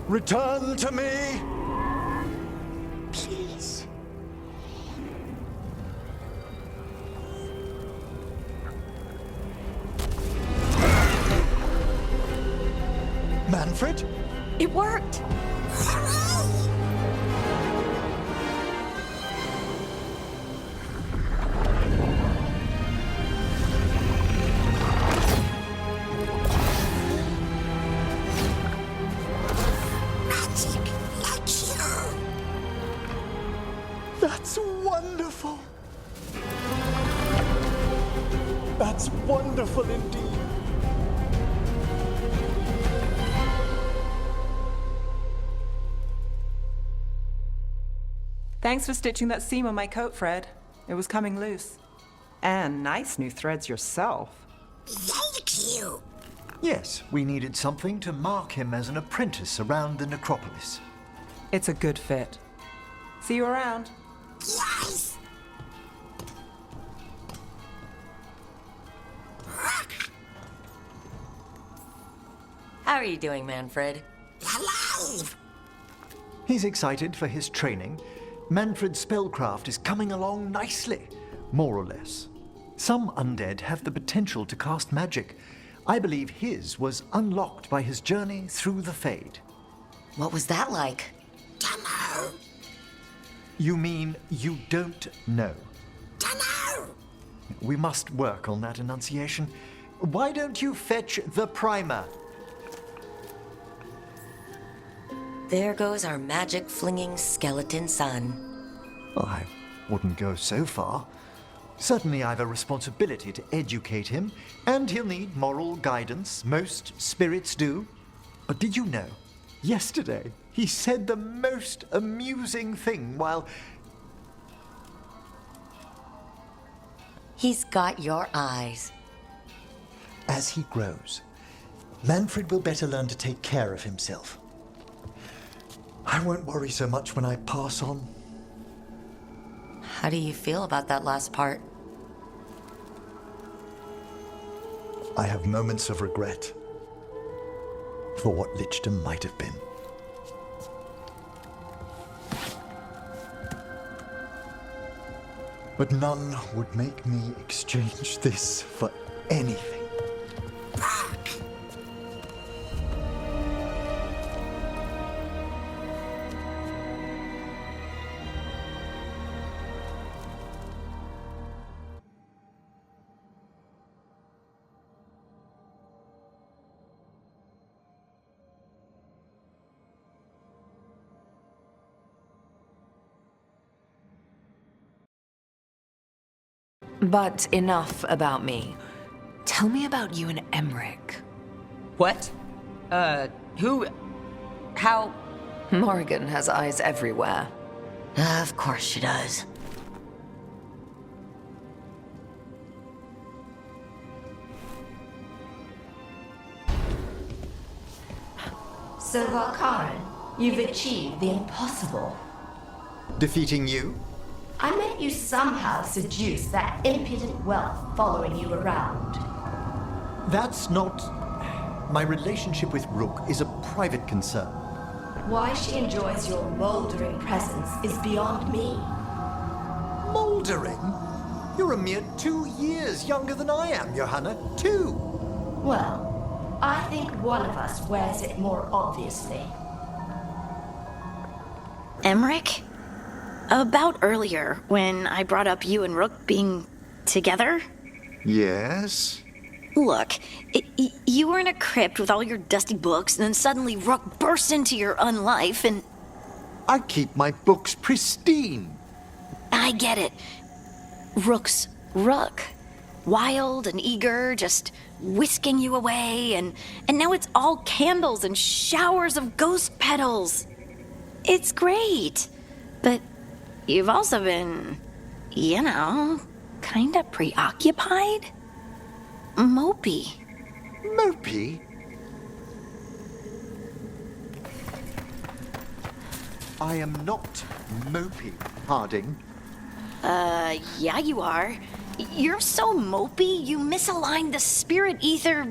Return to me, please. Manfred? It worked! That's wonderful. That's wonderful indeed. Thanks for stitching that seam on my coat, Fred. It was coming loose. And nice new threads yourself. Thank you. Yes, we needed something to mark him as an apprentice around the necropolis. It's a good fit. See you around. Yes! How are you doing, Manfred? Alive! He's excited for his training. Manfred's spellcraft is coming along nicely, more or less. Some undead have the potential to cast magic. I believe his was unlocked by his journey through the Fade. What was that like? Dunno. You mean you don't know? Dunno. We must work on that enunciation. Why don't you fetch the primer? There goes our magic-flinging skeleton son. I wouldn't go so far. Certainly I've a responsibility to educate him, and he'll need moral guidance. Most spirits do. But did you know, yesterday he said the most amusing thing while... He's got your eyes. As he grows, Manfred will better learn to take care of himself. I won't worry so much when I pass on. How do you feel about that last part? I have moments of regret for what Lichdom might have been. But none would make me exchange this for anything. But enough about me. Tell me about you and Emmrich. What? Who? How? Morrigan has eyes everywhere. Of course she does. So, Valkaran, you've achieved the impossible. Defeating you? I meant you somehow seduced that impudent whelp following you around. That's not my relationship with Rook is a private concern. Why she enjoys your moldering presence is beyond me. Mouldering? You're a mere 2 years younger than I am, Johanna. 2! Well, I think one of us wears it more obviously. Emmrich? About earlier, when I brought up you and Rook being together? Yes? Look, you were in a crypt with all your dusty books, and then suddenly Rook bursts into your unlife, and... I keep my books pristine. I get it. Rook's Rook. Wild and eager, just whisking you away, and now it's all candles and showers of ghost petals. It's great. But you've also been, kinda preoccupied? Mopey. Mopey? I am not mopey, Harding. Yeah, you are. You're so mopey, you misaligned the spirit ether,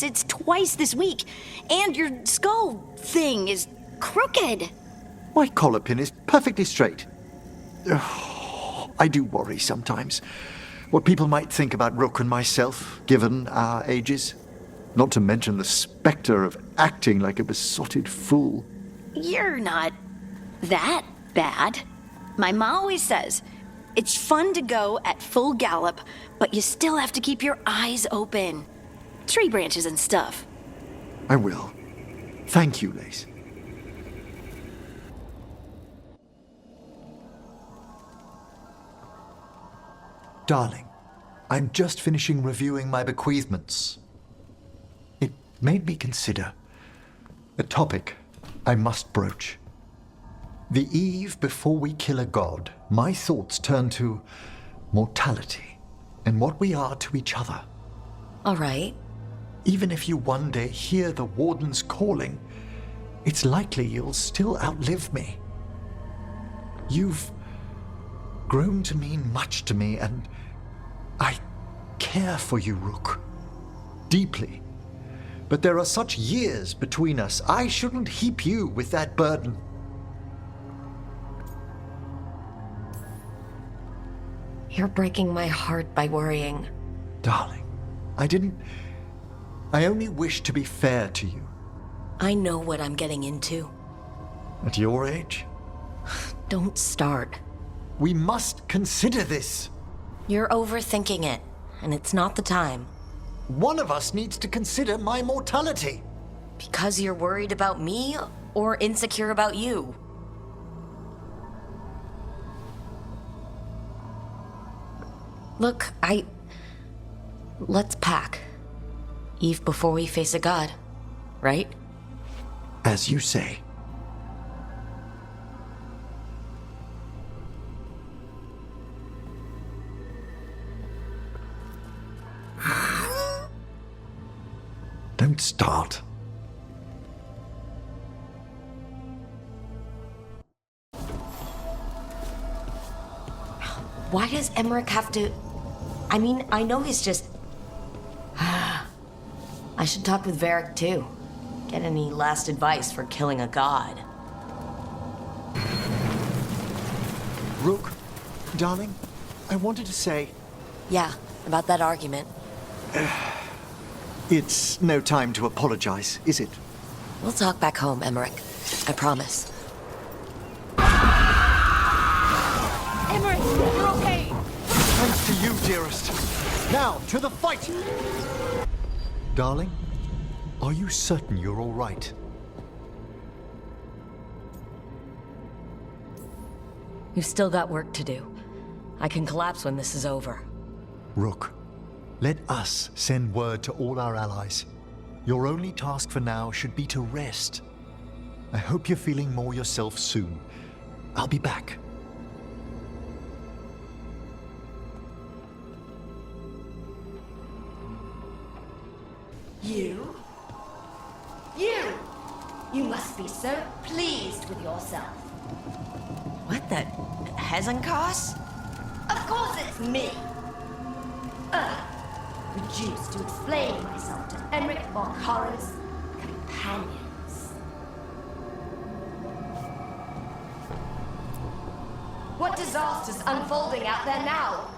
it's twice this week, and your skull thing is crooked. My collar pin is perfectly straight. I do worry sometimes what people might think about Rook and myself, given our ages. Not to mention the spectre of acting like a besotted fool. You're not that bad. My ma always says, it's fun to go at full gallop, but you still have to keep your eyes open. Tree branches and stuff. I will. Thank you, Lace. Darling, I'm just finishing reviewing my bequeathments. It made me consider a topic I must broach. The eve before we kill a god, my thoughts turn to mortality and what we are to each other. All right. Even if you one day hear the Warden's calling, it's likely you'll still outlive me. You've grown to mean much to me, and I care for you, Rook. Deeply. But there are such years between us, I shouldn't heap you with that burden. You're breaking my heart by worrying. Darling, I only wish to be fair to you. I know what I'm getting into. At your age? Don't start. We must consider this. You're overthinking it, and it's not the time. One of us needs to consider my mortality. Because you're worried about me, or insecure about you? Look, let's pack. Eve before we face a god, right? As you say. Don't start. Why does Emmrich have to... I know he's just... I should talk with Varric too. Get any last advice for killing a god. Rook, darling, I wanted to say... Yeah, about that argument. It's no time to apologize, is it? We'll talk back home, Emmrich. I promise. Emmrich, you're okay! Thanks to you, dearest. Now, to the fight! Darling, are you certain you're all right? We've still got work to do. I can collapse when this is over. Rook, let us send word to all our allies. Your only task for now should be to rest. I hope you're feeling more yourself soon. I'll be back. You? You must be so pleased with yourself. What the... Hezenkos? Of course it's me. reduced to explain myself to Emmrich Valkara's companions. What disaster's unfolding out there now?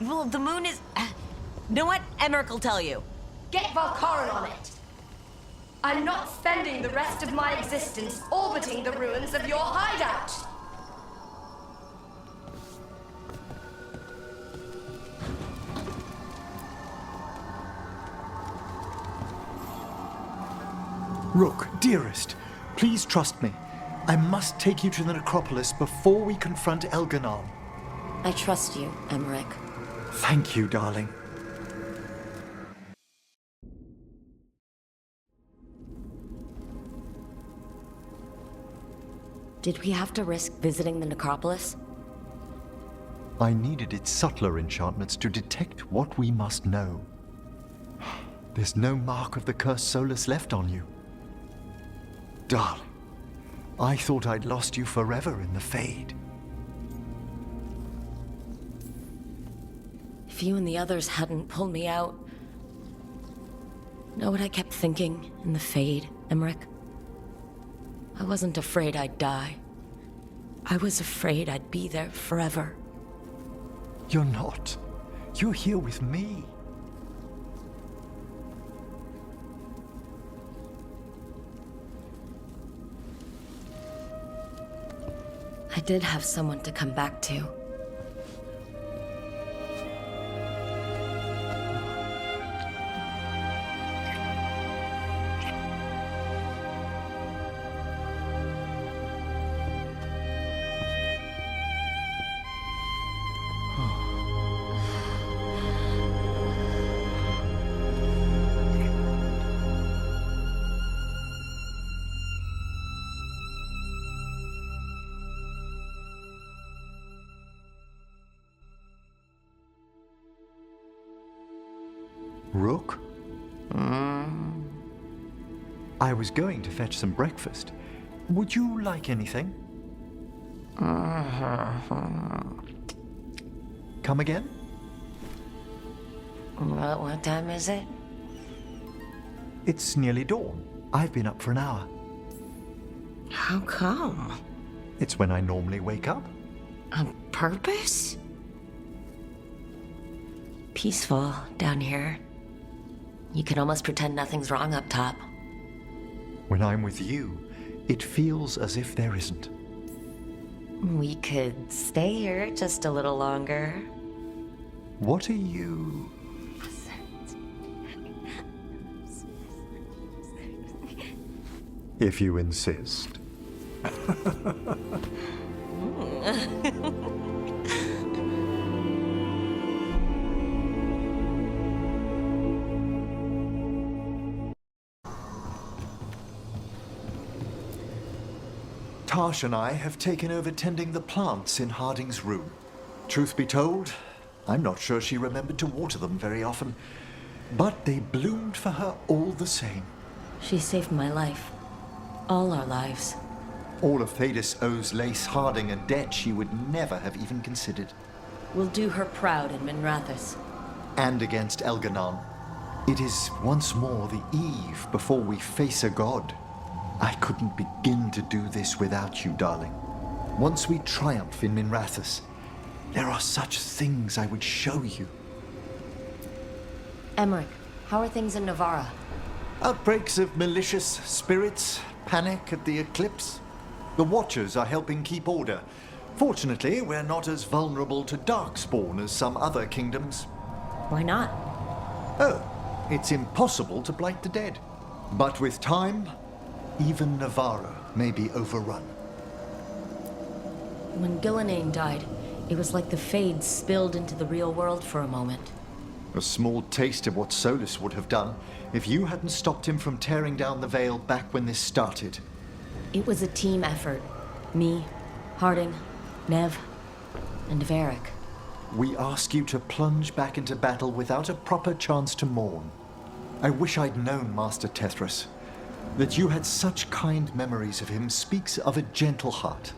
Well, the moon is... You know what? Emmrich will tell you. Get Valkaran on it. I'm not spending the rest of my existence orbiting the ruins of your hideout. Rook, dearest, please trust me. I must take you to the necropolis before we confront Elganon. I trust you, Emmrich. Thank you, darling. Did we have to risk visiting the necropolis? I needed its subtler enchantments to detect what we must know. There's no mark of the cursed Solus left on you. Darling, I thought I'd lost you forever in the Fade. If you and the others hadn't pulled me out... Know what I kept thinking in the Fade, Emmrich? I wasn't afraid I'd die. I was afraid I'd be there forever. You're not. You're here with me. I did have someone to come back to. Rook? I was going to fetch some breakfast. Would you like anything? Come again? What time is it? It's nearly dawn. I've been up for an hour. How come? It's when I normally wake up. On purpose? Peaceful down here. You can almost pretend nothing's wrong up top. When I'm with you, it feels as if there isn't. We could stay here just a little longer. What are you... If you insist. Tash and I have taken over tending the plants in Harding's room. Truth be told, I'm not sure she remembered to water them very often, but they bloomed for her all the same. She saved my life. All our lives. All of Thedas owes Lace Harding a debt she would never have even considered. We'll do her proud in Minrathous. And against Elganon. It is once more the eve before we face a god. I couldn't begin to do this without you, darling. Once we triumph in Minrathous, there are such things I would show you. Emmrich, how are things in Navarra? Outbreaks of malicious spirits, panic at the eclipse. The Watchers are helping keep order. Fortunately, we're not as vulnerable to darkspawn as some other kingdoms. Why not? Oh, it's impossible to blight the dead. But with time, even Navarra may be overrun. When Gillenane died, it was like the Fade spilled into the real world for a moment. A small taste of what Solus would have done if you hadn't stopped him from tearing down the Veil back when this started. It was a team effort. Me, Harding, Nev, and Varric. We ask you to plunge back into battle without a proper chance to mourn. I wish I'd known Master Tethras. That you had such kind memories of him speaks of a gentle heart.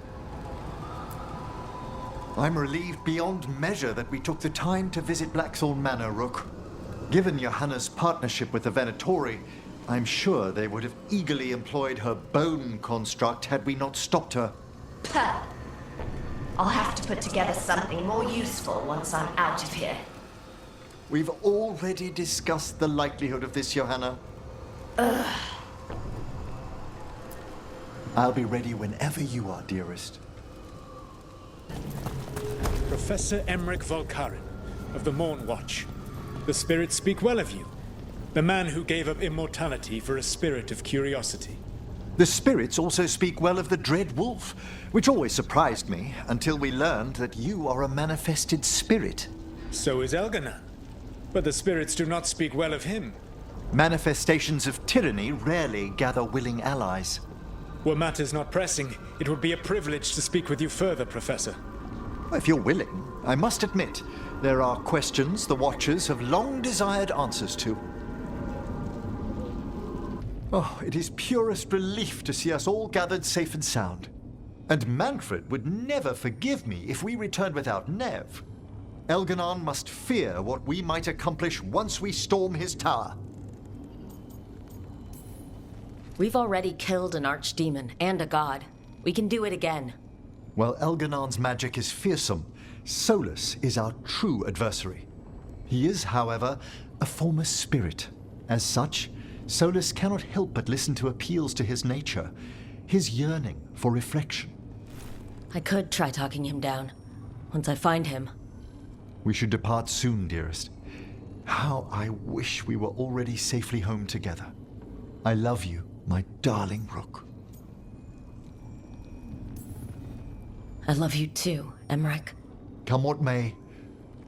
I'm relieved beyond measure that we took the time to visit Blackthorn Manor, Rook. Given Johanna's partnership with the Venatori, I'm sure they would have eagerly employed her bone construct had we not stopped her. Puh. I'll have to put together something more useful once I'm out of here. We've already discussed the likelihood of this, Johanna. Ugh. I'll be ready whenever you are, dearest. Professor Emmrich Volkaren of the Morn Watch. The spirits speak well of you. The man who gave up immortality for a spirit of curiosity. The spirits also speak well of the Dread Wolf, which always surprised me until we learned that you are a manifested spirit. So is Elganan. But the spirits do not speak well of him. Manifestations of tyranny rarely gather willing allies. Were matters not pressing, it would be a privilege to speak with you further, Professor. If you're willing, I must admit, there are questions the Watchers have long desired answers to. Oh, it is purest relief to see us all gathered safe and sound. And Manfred would never forgive me if we returned without Nev. Elganan must fear what we might accomplish once we storm his tower. We've already killed an archdemon and a god. We can do it again. While Elganan's magic is fearsome, Solus is our true adversary. He is, however, a former spirit. As such, Solus cannot help but listen to appeals to his nature, his yearning for reflection. I could try talking him down, once I find him. We should depart soon, dearest. How I wish we were already safely home together. I love you, my darling Rook. I love you too, Emmrich. Come what may,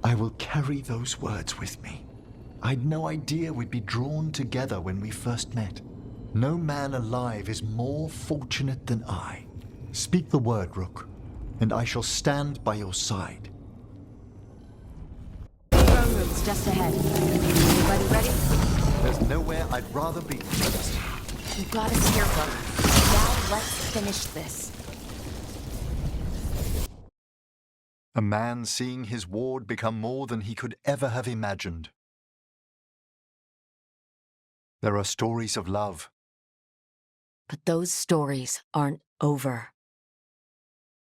I will carry those words with me. I'd no idea we'd be drawn together when we first met. No man alive is more fortunate than I. Speak the word, Rook, and I shall stand by your side. Throne room's just ahead. Everybody ready? There's nowhere I'd rather be. You got us here, Rook. Now let's finish this. A man seeing his ward become more than he could ever have imagined. There are stories of love. But those stories aren't over.